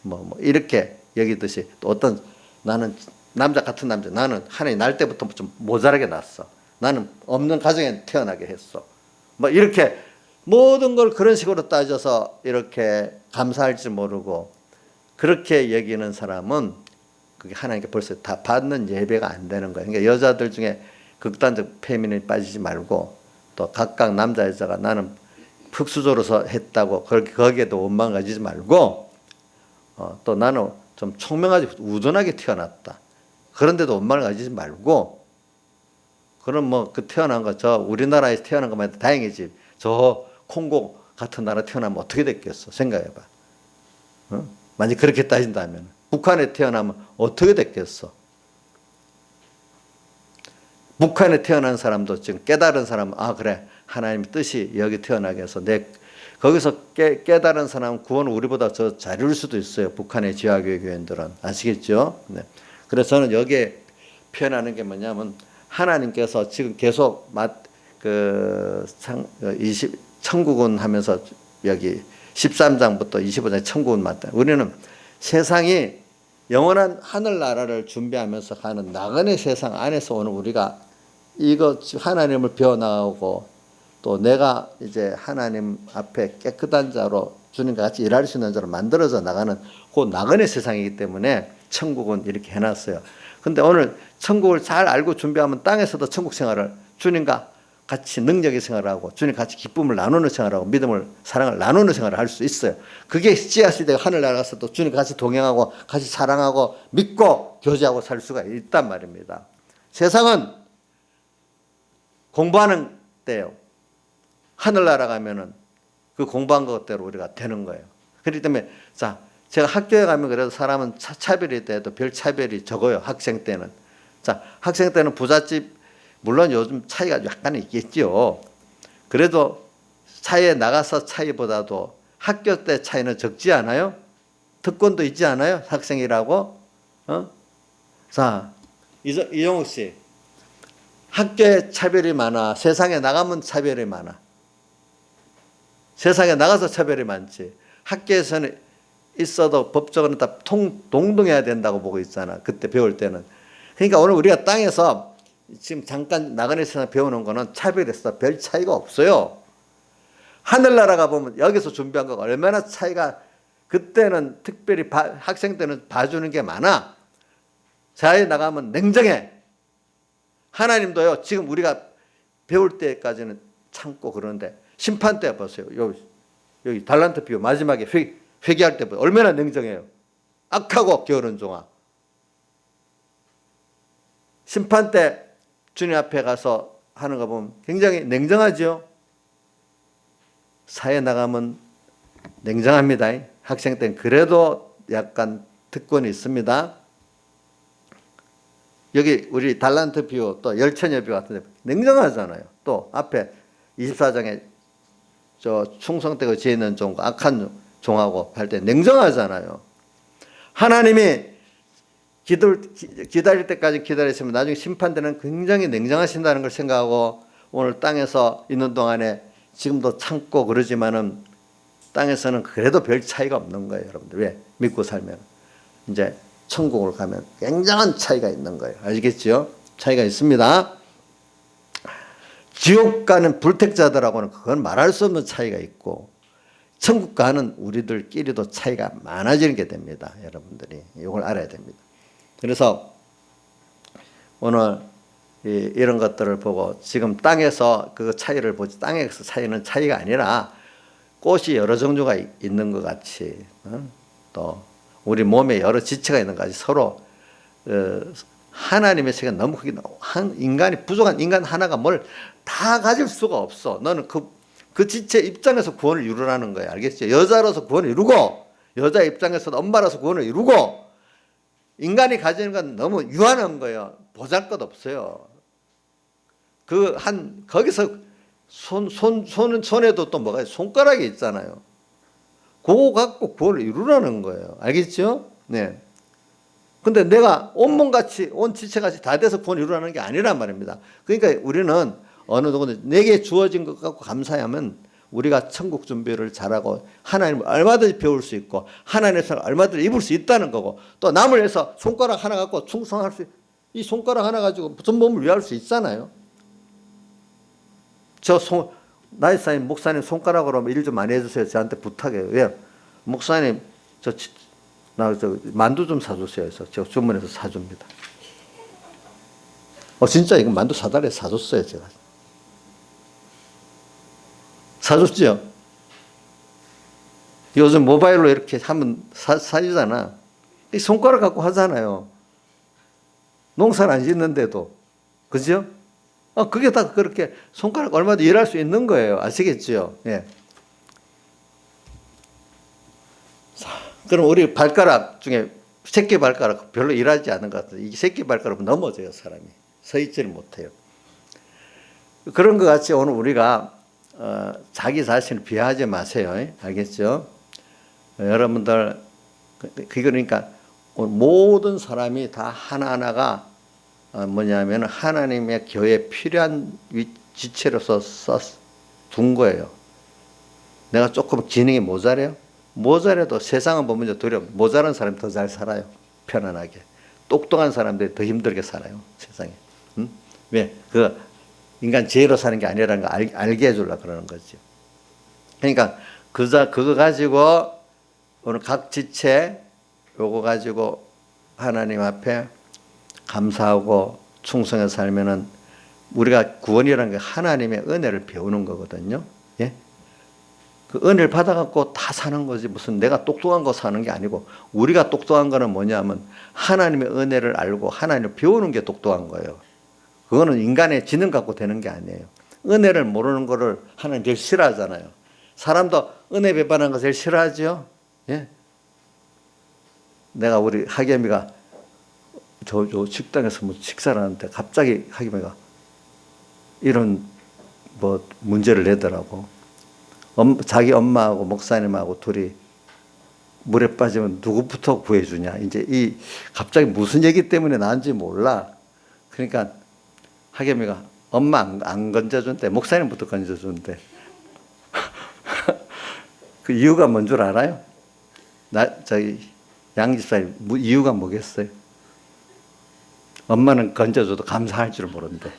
뭐 이렇게 여기듯이 또 어떤 나는 남자 같은 남자 나는 하나님 날 때부터 좀 모자라게 났어. 나는 없는 가정에 태어나게 했어. 뭐 이렇게 모든 걸 그런 식으로 따져서 이렇게 감사할 줄 모르고 그렇게 여기는 사람은 그게 하나님께 벌써 다 받는 예배가 안 되는 거예요. 그러니까 여자들 중에 극단적 페미니즘에 빠지지 말고 또 각각 남자 여자가 나는 흑수저로서 했다고 거기에도 원망 가지지 말고 또 나는 좀 총명하지 우둔하게 태어났다. 그런데도 원망을 가지지 말고 그럼 뭐 그 태어난 거 저 우리나라에서 태어난 것만 해도 다행이지. 저 콩고 같은 나라 태어나면 어떻게 됐겠어? 생각해봐. 만약 그렇게 따진다면 북한에 태어나면 어떻게 됐겠어? 북한에 태어난 사람도 지금 깨달은 사람은 아 그래 하나님의 뜻이 여기 태어나게 해서 거기서 깨달은 사람은 구원을 우리보다 더 잘 이룰 수도 있어요. 북한의 지하교회 교인들은 아시겠죠? 네. 그래서 저는 여기에 표현하는 게 뭐냐면 하나님께서 지금 계속 천국은 하면서 여기 13장부터 25장 천국은 맞다. 우리는 세상이 영원한 하늘나라를 준비하면서 가는 나그네 세상 안에서 오늘 우리가 이거 하나님을 배워나가고 또 내가 이제 하나님 앞에 깨끗한 자로 주님과 같이 일할 수 있는 자로 만들어져 나가는 그 나그네 세상이기 때문에 천국은 이렇게 해놨어요. 근데 오늘 천국을 잘 알고 준비하면 땅에서도 천국 생활을 주님과 같이 능력의 생활을 하고 주님 같이 기쁨을 나누는 생활을 하고 믿음을 사랑을 나누는 생활을 할 수 있어요. 그게 씨앗이 되고 하늘 나가서 또 주님과 같이 동행하고 같이 사랑하고 믿고 교제하고 살 수가 있단 말입니다. 세상은 공부하는 때요. 하늘나라 가면은 그 공부한 것대로 우리가 되는 거예요. 그렇기 때문에 자 제가 학교에 가면 그래도 사람은 차별이 돼도 별 차별이 적어요. 학생 때는. 자 학생 때는 부잣집 물론 요즘 차이가 약간 있겠죠. 그래도 사회에 나가서 차이보다도 학교 때 차이는 적지 않아요? 특권도 있지 않아요? 학생이라고? 자 이종욱 씨 학교에 차별이 많아? 세상에 나가면 차별이 많아? 세상에 나가서 차별이 많지. 학교에서는 있어도 법적으로는 다 동등해야 된다고 보고 있잖아. 그때 배울 때는. 그러니까 오늘 우리가 땅에서 지금 잠깐 나그네에서 배우는 거는 차별에서 별 차이가 없어요. 하늘나라가 보면 여기서 준비한 거가 얼마나 차이가, 그때는 특별히 학생 때는 봐주는 게 많아. 자에 나가면 냉정해. 하나님도요, 지금 우리가 배울 때까지는 참고 그러는데 심판 때 보세요. 여기 달란트 비유 마지막에 회개할 때 보세요. 얼마나 냉정해요. 악하고 게으른 종아. 심판 때 주님 앞에 가서 하는 거 보면 굉장히 냉정하죠. 사회 나가면 냉정합니다. 학생 때는 그래도 약간 특권이 있습니다. 여기 우리 달란트 비유 또 열처녀 비유 같은데 냉정하잖아요. 또 앞에 24장에 저 충성되고 지혜 있는 종과 악한 종하고 할 때 냉정하잖아요. 하나님이 기다릴 때까지 기다리시면 나중에 심판되는 굉장히 냉정하신다는 걸 생각하고 오늘 땅에서 있는 동안에 지금도 참고 그러지만은 땅에서는 그래도 별 차이가 없는 거예요, 여러분들. 왜? 믿고 살면. 이제 천국을 가면 굉장한 차이가 있는 거예요. 아시겠죠? 차이가 있습니다. 지옥 가는 불택자들하고는 그건 말할 수 없는 차이가 있고 천국 가는 우리들끼리도 차이가 많아지는 게 됩니다. 여러분들이 이걸 알아야 됩니다. 그래서 오늘 이런 것들을 보고 지금 땅에서 그 차이를 보지, 땅에서 차이는 차이가 아니라 꽃이 여러 종류가 있는 것 같이 또 우리 몸에 여러 지체가 있는 것 같이 서로 하나님의 세계가 너무 크게 인간이 부족한 인간 하나가 뭘 다 가질 수가 없어. 너는 그 지체 입장에서 구원을 이루라는 거야. 알겠죠? 여자로서 구원을 이루고 여자 입장에서도 엄마로서 구원을 이루고 인간이 가지는 건 너무 유한한 거예요. 보잘것없어요. 거기서 손에도 또 뭐가 손가락이 있잖아요. 그거 갖고 구원을 이루라는 거예요. 알겠죠? 네. 근데 내가 온몸같이, 온 지체같이 다 돼서 구원을 이루라는 게 아니란 말입니다. 그러니까 우리는 어느 정도 내게 주어진 것 갖고 감사하면 우리가 천국 준비를 잘하고 하나님을 얼마든지 배울 수 있고 하나님의 사랑을 얼마든지 입을 수 있다는 거고 또 남을 위해서 손가락 하나 갖고 충성할 수, 이 손가락 하나 가지고 전 몸을 위할 수 있잖아요. 나이사님 목사님 손가락으로 일 좀 많이 해주세요. 저한테 부탁해요. 왜? 목사님 저 만두 좀 사주세요 해서 제가 주문해서 사줍니다. 진짜 이거 만두 사달래 사줬어요. 제가 사줬죠. 요즘 모바일로 이렇게 하면 사주잖아. 이 손가락 갖고 하잖아요. 농사를 안 짓는데도. 그죠? 그게 다 그렇게 손가락 얼마든지 일할 수 있는 거예요. 아시겠죠? 예. 그럼 우리 발가락 중에 새끼 발가락 별로 일하지 않은 것 같아요. 이 새끼 발가락은 넘어져요, 사람이. 서 있지를 못해요. 그런 것 같이 오늘 우리가 자기 자신을 비하하지 마세요. 알겠죠? 여러분들, 그러니까 모든 사람이 다 하나하나가 뭐냐면 하나님의 교회에 필요한 지체로서 둔 거예요. 내가 조금 기능이 모자래요? 모자라도 세상은 보면 모자란 사람이 더 잘 살아요. 편안하게. 똑똑한 사람들이 더 힘들게 살아요. 세상에. 왜? 인간 죄로 사는 게 아니라는 거 알게 해주려고 그러는 거죠. 그러니까 그거 가지고 오늘 각 지체 요거 가지고 하나님 앞에 감사하고 충성해 살면은 우리가 구원이라는 게 하나님의 은혜를 배우는 거거든요. 예? 그 은혜를 받아갖고 다 사는 거지 무슨 내가 똑똑한 거 사는 게 아니고 우리가 똑똑한 거는 뭐냐면 하나님의 은혜를 알고 하나님을 배우는 게 똑똑한 거예요. 그거는 인간의 지능 갖고 되는 게 아니에요. 은혜를 모르는 거를 하나님 제일 싫어하잖아요. 사람도 은혜 배반하는 거 제일 싫어하죠. 예? 내가 우리 하겸이가 저 식당에서 뭐 식사를 하는데 갑자기 하겸이가 이런 뭐 문제를 내더라고. 자기 엄마하고 목사님하고 둘이 물에 빠지면 누구부터 구해주냐. 이제 갑자기 무슨 얘기 때문에 나온지 몰라. 그러니까 하겸이가 엄마 안 건져준대. 목사님부터 건져준대. 그 이유가 뭔 줄 알아요? 저희 양 집사님 이유가 뭐겠어요? 엄마는 건져줘도 감사할 줄 모른대.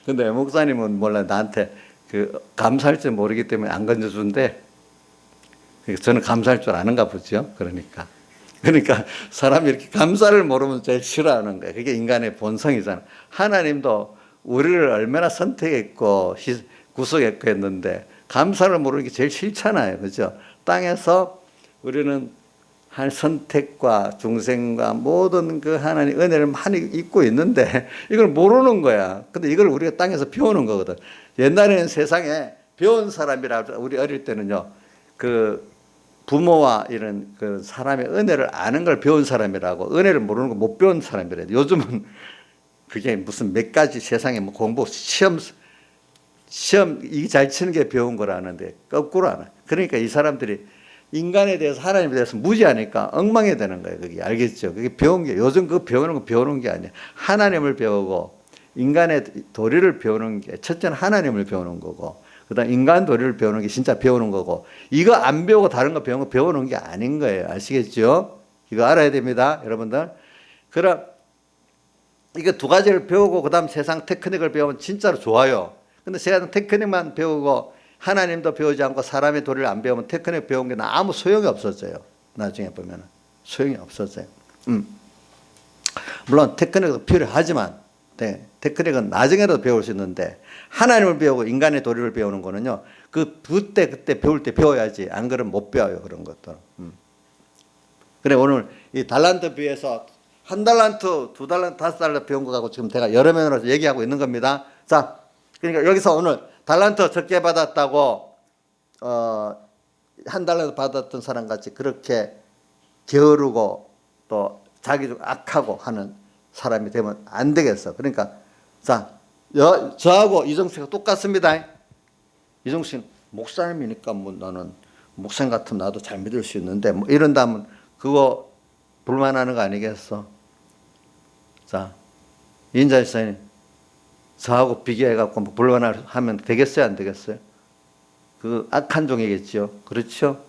근데 목사님은 몰라 나한테 그 감사할 줄 모르기 때문에 안 건져준대. 저는 감사할 줄 아는가 보죠. 그러니까 사람이 이렇게 감사를 모르면 제일 싫어하는 거예요. 그게 인간의 본성이잖아. 하나님도 우리를 얼마나 선택했고 구속했고 했는데 감사를 모르는 게 제일 싫잖아요. 그죠? 땅에서 우리는 한 선택과 중생과 모든 그 하나님 은혜를 많이 입고 있는데 이걸 모르는 거야. 근데 이걸 우리가 땅에서 배우는 거거든. 옛날에는 세상에 배운 사람이라 우리 어릴 때는요. 그 부모와 이런 그 사람의 은혜를 아는 걸 배운 사람이라고, 은혜를 모르는 거 못 배운 사람이래. 요즘은 그게 무슨 몇 가지 세상에 뭐 공부 시험 이게 잘 치는 게 배운 거라는데 거꾸로 안 해. 그러니까 이 사람들이 인간에 대해서 하나님에 대해서 무지하니까 엉망이 되는 거예요. 그게 알겠죠? 그게 배운 게 요즘 그 배우는 거 배우는 게 아니야. 하나님을 배우고 인간의 도리를 배우는 게 첫째는 하나님을 배우는 거고 그다음 인간 도리를 배우는 게 진짜 배우는 거고 이거 안 배우고 다른 거 배우는 게 아닌 거예요. 아시겠죠? 이거 알아야 됩니다, 여러분들. 그럼 이거 두 가지를 배우고 그다음 세상 테크닉을 배우면 진짜로 좋아요. 근데 제가 테크닉만 배우고 하나님도 배우지 않고 사람의 도리를 안 배우면 테크닉 배운 게 아무 소용이 없어져요. 나중에 보면 소용이 없어져요. 물론 테크닉도 필요하지만 테크닉은 나중에도 배울 수 있는데 하나님을 배우고 인간의 도리를 배우는 거는요. 그때 배울 때 배워야지. 안 그러면 못 배워요. 그런 것들. 그래 오늘 이 달란트 비해서 1달란트, 2달란트, 5달란트 배운 거 갖고 지금 제가 여러 면으로 얘기하고 있는 겁니다. 자, 그러니까 여기서 오늘 달란트 적게 받았다고 1달란트 받았던 사람 같이 그렇게 게으르고 또 자기도 악하고 하는 사람이 되면 안 되겠어. 그러니까 자, 저하고 이정수 씨가 똑같습니다. 이정수 씨는 목사님이니까 뭐 나는 목사님 같으면 나도 잘 믿을 수 있는데 뭐 이런다면 그거 불만하는 거 아니겠어? 자, 이인자 집사님 저하고 비교해갖고 뭐 불만하면 되겠어요? 안 되겠어요? 그 악한 종이겠죠. 그렇죠?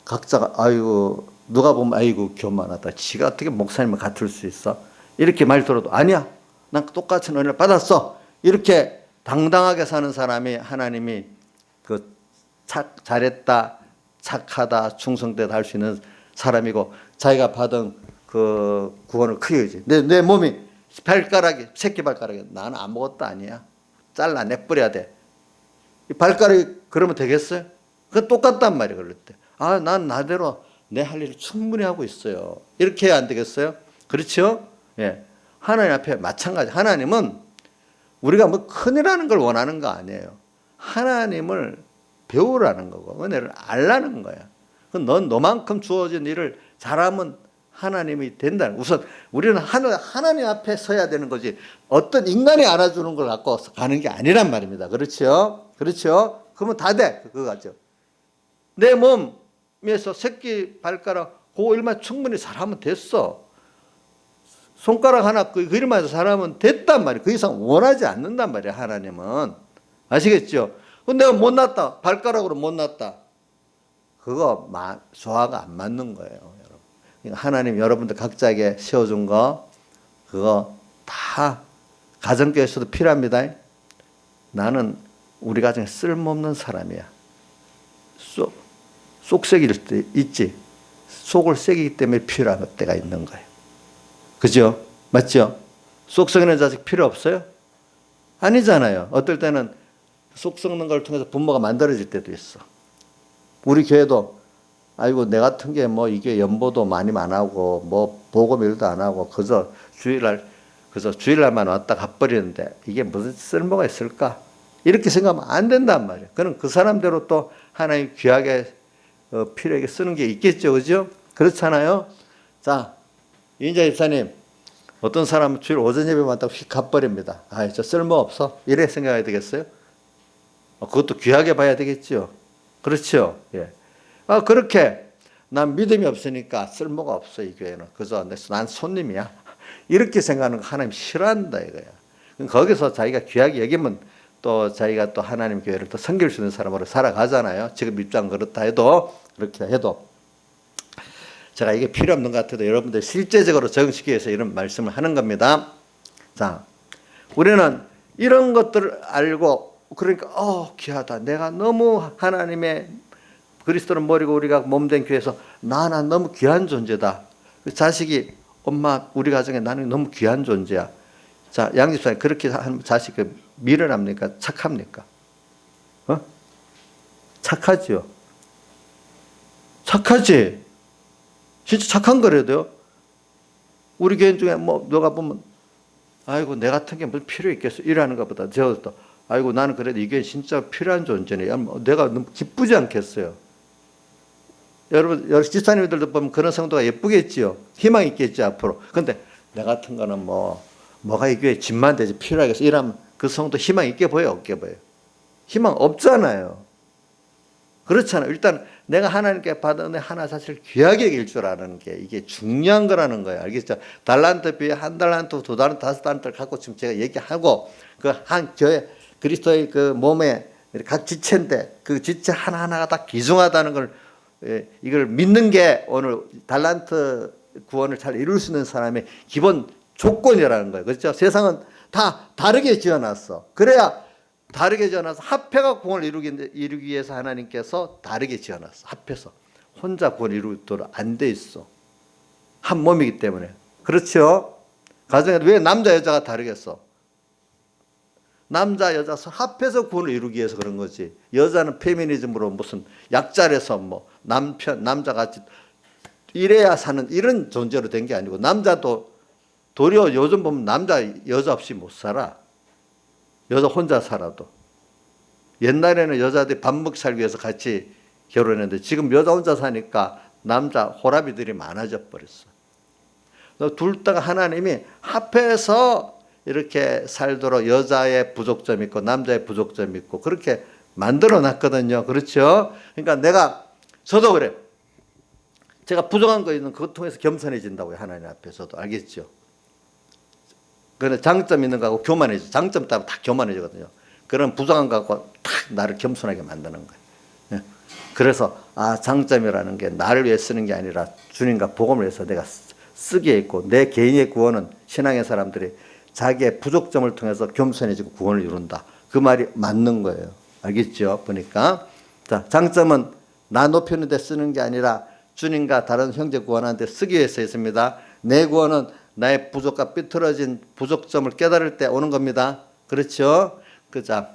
각자가 아이고 누가 보면 아이고 교만하다. 지가 어떻게 목사님을 같을 수 있어? 이렇게 말 들어도 아니야. 난 똑같은 은혜를 받았어. 이렇게 당당하게 사는 사람이 하나님이 그 잘했다, 착하다, 충성되다 할 수 있는 사람이고 자기가 받은 그 구원을 크게 여기지. 내 몸이 발가락이 새끼 발가락이 나는 아무것도 아니야. 잘라내버려야 돼. 이 발가락이 그러면 되겠어요? 그건 똑같단 말이에요. 그럴 때. 아, 난 나대로 내 할 일을 충분히 하고 있어요. 이렇게 해야 안 되겠어요? 그렇죠? 예. 하나님 앞에 마찬가지. 하나님은 우리가 뭐 큰일하는 걸 원하는 거 아니에요. 하나님을 배우라는 거고 은혜를 알라는 거야. 넌 너만큼 주어진 일을 잘하면 하나님이 된다. 우선 우리는 하나님 앞에 서야 되는 거지 어떤 인간이 알아주는 걸 갖고 가는 게 아니란 말입니다. 그렇죠? 그렇죠? 그러면 다 돼. 그거죠. 내 몸에서 새끼 발가락 그 일만 충분히 잘하면 됐어. 손가락 하나 그 일만 해서 잘하면 됐단 말이에요. 그 이상 원하지 않는단 말이에요. 하나님은. 아시겠죠? 근데 내가 못났다. 발가락으로 못났다. 그거 조화가 안 맞는 거예요. 여러분. 그러니까 하나님 여러분들 각자에게 세워준 거 그거 다 가정교회에서도 필요합니다. 나는 우리 가정에 쓸모없는 사람이야. 쏙새길 때 있지. 속을 새기기 때문에 필요한 때가 있는 거예요. 그죠? 맞죠? 속 썩이는 자식 필요 없어요? 아니잖아요. 어떨 때는 속 썩는 걸 통해서 부모가 만들어질 때도 있어. 우리 교회도 아이고 내 같은 게 뭐 이게 연보도 많이 안 하고 뭐 보금 일도 안 하고 그저 주일날만 왔다 가버리는데 이게 무슨 쓸모가 있을까? 이렇게 생각하면 안 된단 말이에요. 그럼 그 사람대로 또 하나님 귀하게 필요하게 쓰는 게 있겠죠. 그죠? 그렇잖아요. 자, 이인자 집사님 어떤 사람은 주일 오전 예배 왔다고 휙 가버립니다. 아, 저 쓸모없어. 이래 생각해야 되겠어요? 그것도 귀하게 봐야 되겠죠. 그렇죠. 예. 그렇게 난 믿음이 없으니까 쓸모가 없어 이 교회는. 그저 난 손님이야. 이렇게 생각하는 거 하나님 싫어한다 이거야. 거기서 자기가 귀하게 여기면 또 자기가 또 하나님 교회를 또 섬길 수 있는 사람으로 살아가잖아요. 지금 입장 그렇다 해도, 그렇게 해도 제가 이게 필요 없는 것 같아도 여러분들 실제적으로 적용시키기 위해서 이런 말씀을 하는 겁니다. 자, 우리는 이런 것들을 알고, 그러니까 귀하다. 내가 너무 하나님의 그리스도는 머리고 우리가 몸된 교회에서 나는 너무 귀한 존재다. 자식이 엄마 우리 가정에 나는 너무 귀한 존재야. 자, 양집사님 그렇게 하는 자식을 미련합니까? 착합니까? 착하지요. 착하지. 진짜 착한 거래도요. 우리 교인 중에 뭐 너가 보면 아이고 내 같은 게 무슨 필요 있겠어 이러는 것보다 저도 아이고 나는 그래도 이게 진짜 필요한 존재네. 내가 너무 기쁘지 않겠어요. 여러분 집사님들도 보면 그런 성도가 예쁘겠지요. 희망 있겠죠 앞으로. 근데 내 같은 거는 뭐가 이 교회 집만 되지 필요하겠어 이러면 그 성도 희망 있게 보여 없게 보여? 희망 없잖아요. 그렇잖아요. 일단 내가 하나님께 받은 은혜 하나 사실 귀하게 여길 줄 아는 게 이게 중요한 거라는 거예요. 알겠죠? 달란트 비에 한 달란트, 두 달란트, 다섯 달란트를 갖고 지금 제가 얘기하고 그 한 교회 그리스도의 그 몸에 각 지체인데 그 지체 하나하나가 다 귀중하다는 걸 이걸 믿는 게 오늘 달란트 구원을 잘 이룰 수 있는 사람의 기본 조건이라는 거예요. 그렇죠? 세상은 다 다르게 지어놨어. 그래야 다르게 지어놔서 합해가 구원을 이루기 위해서 하나님께서 다르게 지어놨어. 합해서. 혼자 구원을 이루도록 안 돼 있어. 한 몸이기 때문에. 그렇죠? 가정에 왜 남자 여자가 다르겠어? 남자 여자 합해서 구원을 이루기 위해서 그런 거지. 여자는 페미니즘으로 무슨 약자라서 뭐 남자같이 이래야 사는 이런 존재로 된 게 아니고 남자도 도리어 요즘 보면 남자 여자 없이 못 살아. 여자 혼자 살아도. 옛날에는 여자들이 밥 먹고 살기 위해서 같이 결혼했는데 지금 여자 혼자 사니까 남자 호라비들이 많아져 버렸어. 둘 다가 하나님이 합해서 이렇게 살도록 여자의 부족점이 있고 남자의 부족점이 있고 그렇게 만들어 놨거든요. 그렇죠? 그러니까 저도 그래. 제가 부족한 거 있는 그것 통해서 겸손해진다고요. 하나님 앞에서도. 알겠죠? 그런데 장점 있는 거하고 교만해져. 장점 따면 다 교만해지거든요. 그런 부족한 거 갖고 탁 나를 겸손하게 만드는 거예요. 그래서 장점이라는 게 나를 위해 쓰는 게 아니라 주님과 복음을 위해서 내가 쓰기에 있고 내 개인의 구원은 신앙의 사람들이 자기의 부족점을 통해서 겸손해지고 구원을 이룬다. 그 말이 맞는 거예요. 알겠죠? 보니까. 자, 장점은 나 높이는 데 쓰는 게 아니라 주님과 다른 형제 구원하는 데 쓰기 위해서 있습니다. 내 구원은 나의 부족과 삐뚤어진 부족점을 깨달을 때 오는 겁니다. 그렇죠? 그자.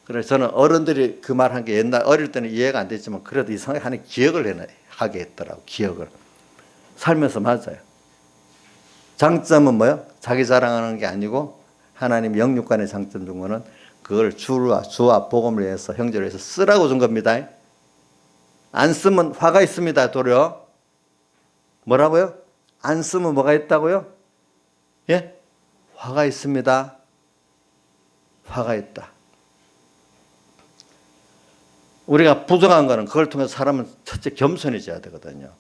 그래서 저는 어른들이 그 말 한 게 옛날 어릴 때는 이해가 안 됐지만 그래도 이상하게 하는 기억을 하게 했더라고. 기억을. 살면서 맞아요. 장점은 뭐요? 자기 자랑하는 게 아니고 하나님 영육간의 장점 준 거는 그걸 주와 복음을 위해서 형제를 위해서 쓰라고 준 겁니다. 안 쓰면 화가 있습니다. 도리어. 뭐라고요? 안 쓰면 뭐가 있다고요? 예? 화가 있습니다. 화가 있다. 우리가 부정한 거는 그걸 통해서 사람은 첫째 겸손해져야 되거든요.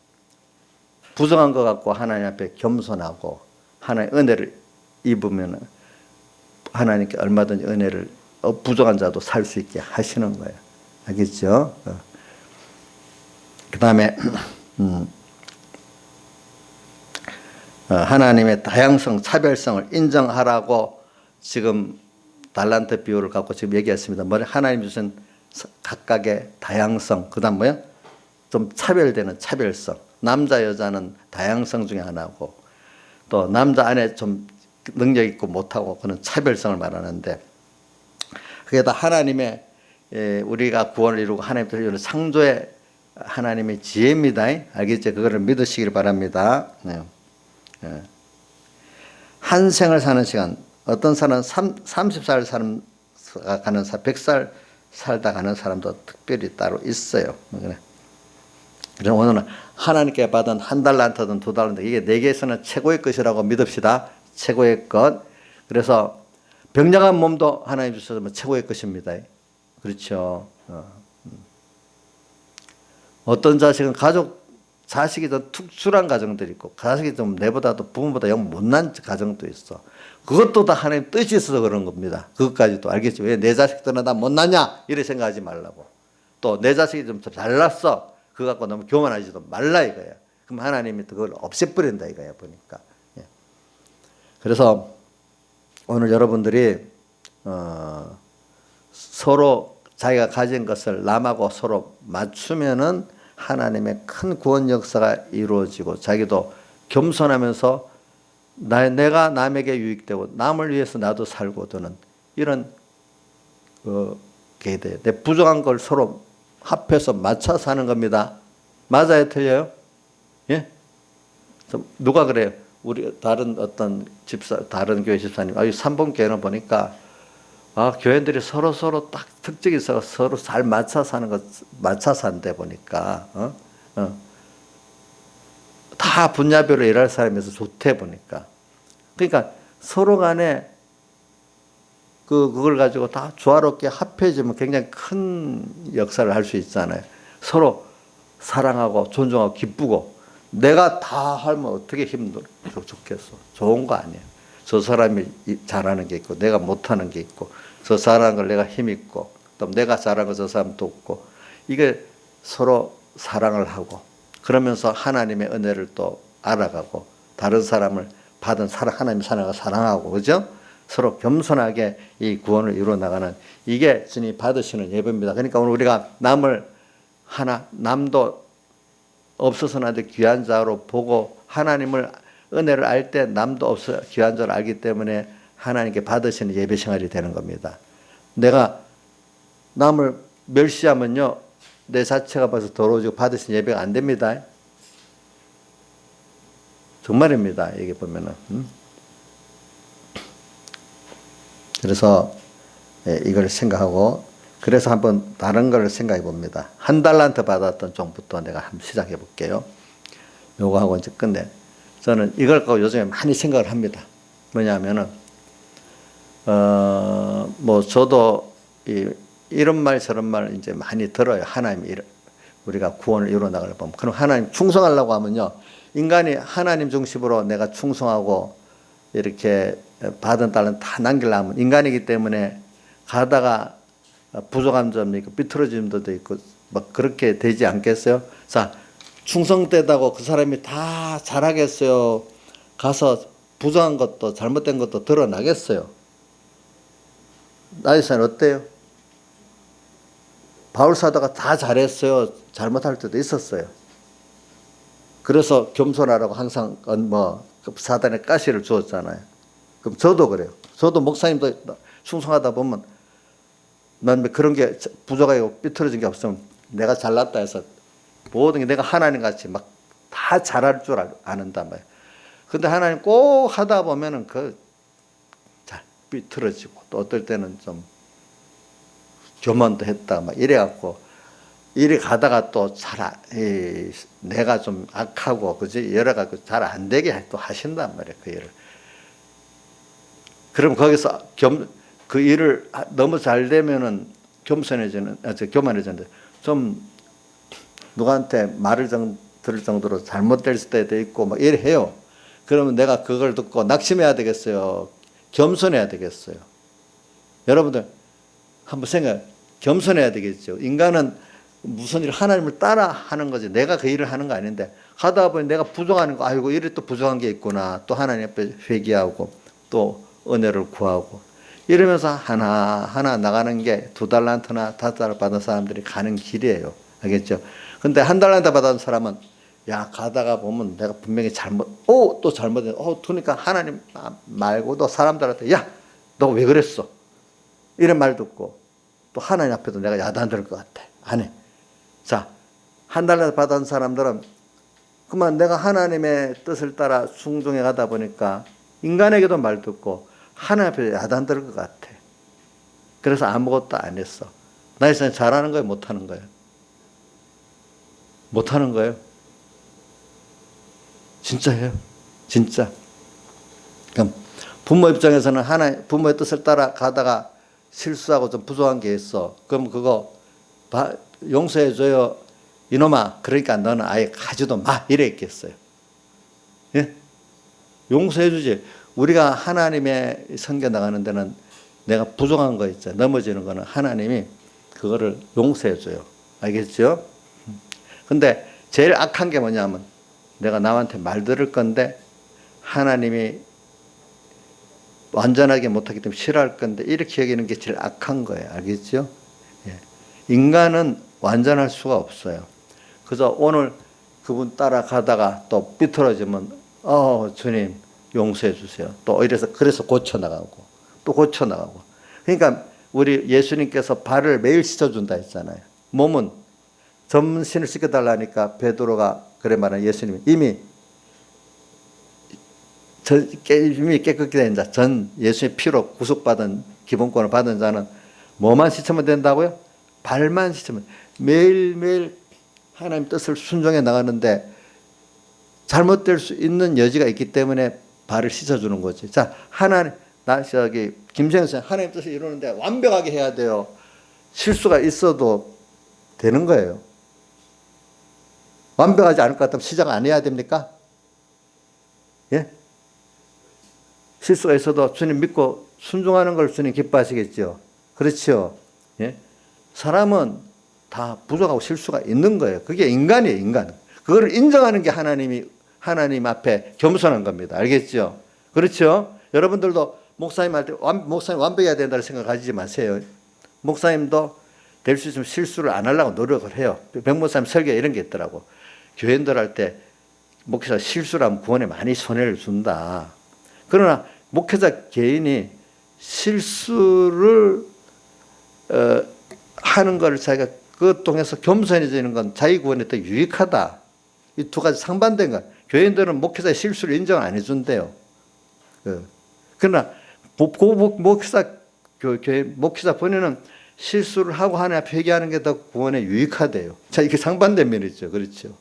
부정한 거 갖고 하나님 앞에 겸손하고 하나님의 은혜를 입으면 하나님께 얼마든지 은혜를 부족한 자도 살 수 있게 하시는 거예요. 알겠죠? 그 다음에 하나님의 다양성, 차별성을 인정하라고 지금 달란트 비유를 갖고 지금 얘기했습니다. 하나님 주신 각각의 다양성, 그 다음 뭐야? 좀 차별되는 차별성. 남자, 여자는 다양성 중에 하나고 또 남자 안에 좀 능력 있고 못하고 그런 차별성을 말하는데 그게 다 하나님의 우리가 구원을 이루고 하나님께서 이루는 창조의 하나님의 지혜입니다. 알겠죠? 그거를 믿으시길 바랍니다. 네. 한 생을 사는 시간 어떤 사람은 30살 가는 사람 100살 살다 가는 사람도 특별히 따로 있어요. 그래서 오늘은 하나님께 받은 한 달란트든 두 달란트 이게 내게서는 최고의 것이라고 믿읍시다. 최고의 것. 그래서 병량한 몸도 하나님 주셔서 최고의 것입니다. 그렇죠. 어떤 자식은 가족 자식이 좀 특출한 가정들이 있고 자식이 좀 내보다도 부모보다 영 못난 가정도 있어. 그것도 다 하나님 뜻이 있어서 그런 겁니다. 그것까지도 알겠지. 왜 내 자식들은 다 못나냐 이래 생각하지 말라고. 또 내 자식이 좀 잘났어 그거 갖고 너무 교만하지도 말라 이거야. 그럼 하나님이 그걸 없애버린다 이거야 보니까. 예. 그래서 오늘 여러분들이 서로 자기가 가진 것을 남하고 서로 맞추면은 하나님의 큰 구원 역사가 이루어지고 자기도 겸손하면서 내가 남에게 유익되고 남을 위해서 나도 살고 드는 이런 게 돼. 내 부족한 걸 서로 합해서 맞춰 사는 겁니다. 맞아요, 틀려요? 예? 누가 그래요? 우리 다른 어떤 다른 교회 집사님, 이 3번 교회는 보니까 교회들이 서로 딱 특징이 있어 서로 잘 맞춰 사는 것, 맞춰 산대 보니까, 다 분야별로 일할 사람에서 좋대 보니까. 그러니까 서로 간에 그걸 가지고 다 조화롭게 합해지면 굉장히 큰 역사를 할 수 있잖아요. 서로 사랑하고 존중하고 기쁘고 내가 다 하면 어떻게 좋겠어. 좋은 거 아니에요. 저 사람이 잘하는 게 있고 내가 못하는 게 있고 저 잘하는 걸 내가 힘있고 또 내가 잘하는 거 저 사람 돕고 이게 서로 사랑을 하고 그러면서 하나님의 은혜를 또 알아가고 다른 사람을 받은 하나님 사랑을 사랑하고 그죠? 서로 겸손하게 이 구원을 이루어 나가는 이게 주님이 받으시는 예배입니다. 그러니까 오늘 우리가 남도 없어서는 안 돼 귀한 자로 보고 하나님을 은혜를 알 때 남도 없어 귀한 자로 알기 때문에 하나님께 받으시는 예배 생활이 되는 겁니다. 내가 남을 멸시하면요 내 자체가 벌써 더러워지고 받으시는 예배가 안 됩니다. 정말입니다. 이게 보면은. 그래서 이걸 생각하고 그래서 한번 다른 걸 생각해 봅니다. 1달란트 받았던 종부터 내가 한번 시작해 볼게요. 요거 하고 이제 끝내. 저는 이걸 갖고 요즘에 많이 생각을 합니다. 뭐냐면은 뭐 저도 이런 말 저런 말 이제 많이 들어요. 하나님 우리가 구원을 이루어 나가려 보면 그럼 하나님 충성하려고 하면요 인간이 하나님 중심으로 내가 충성하고 이렇게 받은 딸은 다 남기려면 인간이기 때문에 가다가 부족한 점이 있고 삐뚤어진 점도 있고 막 그렇게 되지 않겠어요? 자, 충성되다고 그 사람이 다 잘하겠어요? 가서 부족한 것도 잘못된 것도 드러나겠어요? 나이사는 어때요? 바울 사도가 다 잘했어요? 잘못할 때도 있었어요. 그래서 겸손하라고 항상 사단의 가시를 주었잖아요. 그럼 저도 그래요. 저도 목사님도 충성하다 보면 난 그런 게 부족하고 삐뚤어진 게 없으면 내가 잘났다 해서 모든 게 내가 하나님 같이 막 다 잘할 줄 아는단 말이에요. 근데 하나님 꼭 하다 보면은 잘 삐뚤어지고 또 어떨 때는 좀 교만도 했다가 막 이래갖고 이래 가다가 또 내가 좀 악하고 그지 여러 가지 잘 안 되게 또 하신단 말이에요. 그 일을. 그럼 거기서 그 일을 너무 잘 되면은 교만해지는데 좀 누구한테 말을 들을 정도로 잘못될 때도 있고 막 이래 해요. 그러면 내가 그걸 듣고 낙심해야 되겠어요? 겸손해야 되겠어요? 여러분들 한번 겸손해야 되겠죠. 인간은 무슨 일 하나님을 따라 하는 거지 내가 그 일을 하는 거 아닌데 하다 보니 내가 부족한 거 아이고 이래 또 부족한 게 있구나 또 하나님 앞에 회개하고 또 은혜를 구하고 이러면서 하나하나 나가는 게 2달란트나 5달란트 받은 사람들이 가는 길이에요. 알겠죠? 근데 1달란트 받은 사람은 가다가 보면 내가 분명히 또 잘못했네. 그러니까 하나님 말고도 사람들한테 너 왜 그랬어? 이런 말 듣고 또 하나님 앞에도 내가 야단들 것 같아. 안 해. 자, 1달란트 받은 사람들은 그만 내가 하나님의 뜻을 따라 순종해 가다 보니까 인간에게도 말 듣고 하나님 앞에 야단 들을 것 같아. 그래서 아무것도 안 했어. 나 이제 잘하는 거예요? 못하는 거예요? 못하는 거예요? 진짜예요. 진짜. 그럼 부모 입장에서는 부모의 뜻을 따라 가다가 실수하고 좀 부족한 게 있어. 그럼 그거 용서해줘요? 이놈아, 그러니까 너는 아예 가지도 마. 이랬겠어요. 예? 용서해 주지. 우리가 하나님의 섬겨 나가는 데는 내가 부족한 거 있죠. 넘어지는 거는 하나님이 그거를 용서해 줘요. 알겠죠? 근데 제일 악한 게 뭐냐면 내가 남한테 말 들을 건데 하나님이 완전하게 못하기 때문에 싫어할 건데 이렇게 여기는 게 제일 악한 거예요. 알겠죠? 예. 인간은 완전할 수가 없어요. 그래서 오늘 그분 따라가다가 또 삐뚤어지면 주님 용서해 주세요. 또 이래서 그래서 고쳐나가고 또 고쳐나가고. 그러니까 우리 예수님께서 발을 매일 씻어준다 했잖아요. 몸은 전신을 씻겨달라니까 베드로가 그래 말하는 예수님이 이미 깨끗게 된 자, 전 예수의 피로 구속받은 기본권을 받은 자는 뭐만 씻으면 된다고요? 발만 씻으면. 매일매일 하나님 뜻을 순종해 나가는데 잘못될 수 있는 여지가 있기 때문에 발을 씻어주는 거지. 자, 하나님, 김생선 생 하나님 뜻을 이루는데 완벽하게 해야 돼요. 실수가 있어도 되는 거예요. 완벽하지 않을 것 같으면 시작 안 해야 됩니까? 예? 실수가 있어도 주님 믿고 순종하는 걸 주님 기뻐하시겠죠. 그렇죠. 예? 사람은 다 부족하고 실수가 있는 거예요. 그게 인간이에요, 인간. 그걸 인정하는 게 하나님 앞에 겸손한 겁니다. 알겠죠? 그렇죠? 여러분들도 목사님 할 때 목사님 완벽해야 된다는 생각 가지지 마세요. 목사님도 될 수 있으면 실수를 안 하려고 노력을 해요. 백목사님 설계 이런 게 있더라고. 교인들 할 때 목회자 실수를 하면 구원에 많이 손해를 준다. 그러나 목회자 개인이 실수를 하는 걸 자기가 그것 통해서 겸손해지는 건 자기 구원에 더 유익하다. 이 두 가지 상반된 거. 교인들은 목회자의 실수를 인정 안 해준대요. 그러나 목회자 본인은 실수를 하고 하나님 앞에 회개하는 게 더 구원에 유익하대요. 자, 이게 상반된 면이죠. 그렇죠.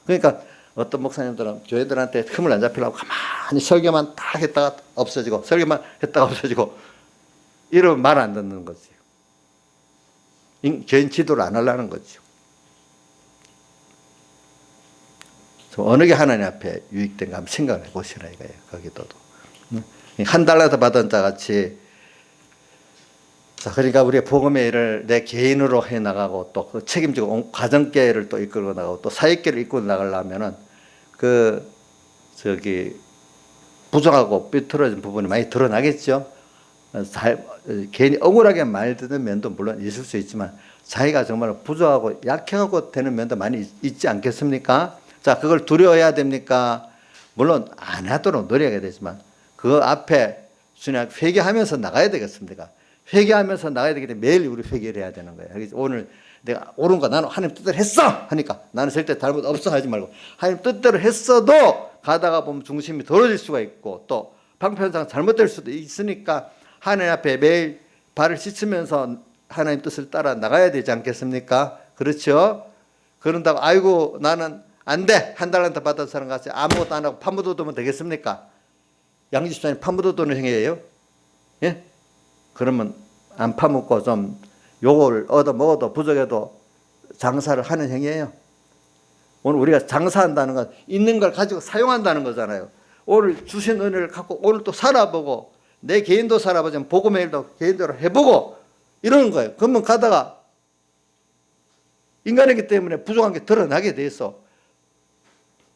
그러니까 어떤 목사님들은 교회들한테 흠을 안 잡히려고 가만히 설교만 딱 했다가 없어지고 설교만 했다가 없어지고 이러면 말 안 듣는 거지. 교인 지도를 안 하려는 거죠. 어느 게 하나님 앞에 유익된가 한번 생각을 해보시라 이거예요. 거기도도. 한 달러 더 받은 자 같이. 자, 그러니까 우리가 복음의 일을 내 개인으로 해 나가고 또 그 책임지고 가정계를 또 이끌고 나가고 또 사역계를 이끌고 나가려면은 부족하고 삐뚤어진 부분이 많이 드러나겠죠. 괜히 억울하게 말 듣는 면도 물론 있을 수 있지만 자기가 정말 부족하고 약해하고 되는 면도 많이 있지 않겠습니까? 자, 그걸 두려워해야 됩니까? 물론 안 하도록 노력해야 되지만 그 앞에 주님 앞에 회개하면서 나가야 되겠습니까? 회개하면서 나가야 되기 때문에 매일 우리 회개를 해야 되는 거예요. 오늘 내가 옳은 거 나는 하나님 뜻대로 했어 하니까 나는 절대 잘못 없어 하지 말고 하나님 뜻대로 했어도 가다가 보면 중심이 떨어질 수가 있고 또 방편상 잘못될 수도 있으니까 하나님 앞에 매일 발을 씻으면서 하나님 뜻을 따라 나가야 되지 않겠습니까? 그렇죠? 그런다고 아이고 나는 안 돼. 한 달란트 받은 사람 같이 아무것도 안 하고 파묻어 두면 되겠습니까? 양지수장이 파묻어 두는 행위예요? 예? 그러면 안 파묻고 좀 요걸 얻어 먹어도 부족해도 장사를 하는 행위예요. 오늘 우리가 장사한다는 건 있는 걸 가지고 사용한다는 거잖아요. 오늘 주신 은혜를 갖고 오늘 또 살아보고 내 개인도 살아보자면 복음의 일도 개인대로 해보고 이러는 거예요. 그러면 가다가 인간이기 때문에 부족한 게 드러나게 돼 있어.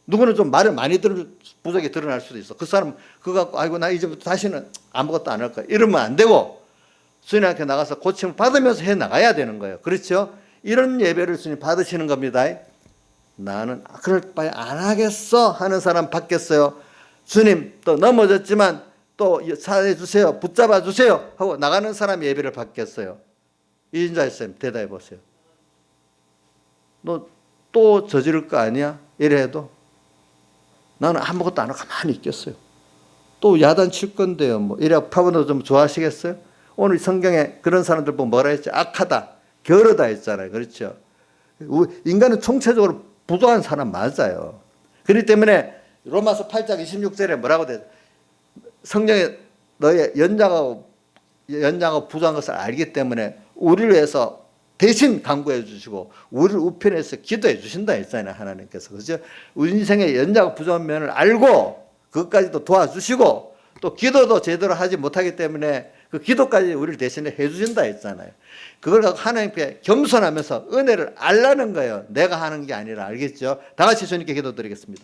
누구는 좀 말을 많이 들을 부족이 드러날 수도 있어. 그 사람 그거 갖고 아이고 나 이제부터 다시는 아무것도 안 할 거야. 이러면 안 되고 주님 앞에 나가서 고침을 받으면서 해 나가야 되는 거예요. 그렇죠? 이런 예배를 주님 받으시는 겁니다. 나는 그럴 바에 안 하겠어 하는 사람 받겠어요. 주님 또 넘어졌지만 또 사해 주세요. 붙잡아 주세요 하고 나가는 사람이 예배를 받겠어요. 이인자쌤 대답해 보세요. 너 또 저지를 거 아니야? 이래 해도 나는 아무것도 안 하고 가만히 있겠어요. 또 야단 칠 건데요. 뭐 이래 파보는 좀 좋아하시겠어요? 오늘 성경에 그런 사람들 보면 뭐라 했죠? 악하다, 게으르다 했잖아요. 그렇죠? 인간은 총체적으로 부족한 사람 맞아요. 그렇기 때문에 로마서 8장 26절에 뭐라고 돼? 성령에 너의 연약하고 부족한 것을 알기 때문에 우리를 위해서 대신 간구해 주시고 우리를 우편해서 기도해 주신다 했잖아요. 하나님께서. 그죠? 우리 인생에 연약하고 부족한 면을 알고 그것까지도 도와주시고 또 기도도 제대로 하지 못하기 때문에 그 기도까지 우리를 대신에 해 주신다 했잖아요. 그걸 갖고 하나님께 겸손하면서 은혜를 알라는 거예요. 내가 하는 게 아니라. 알겠죠? 다 같이 주님께 기도드리겠습니다.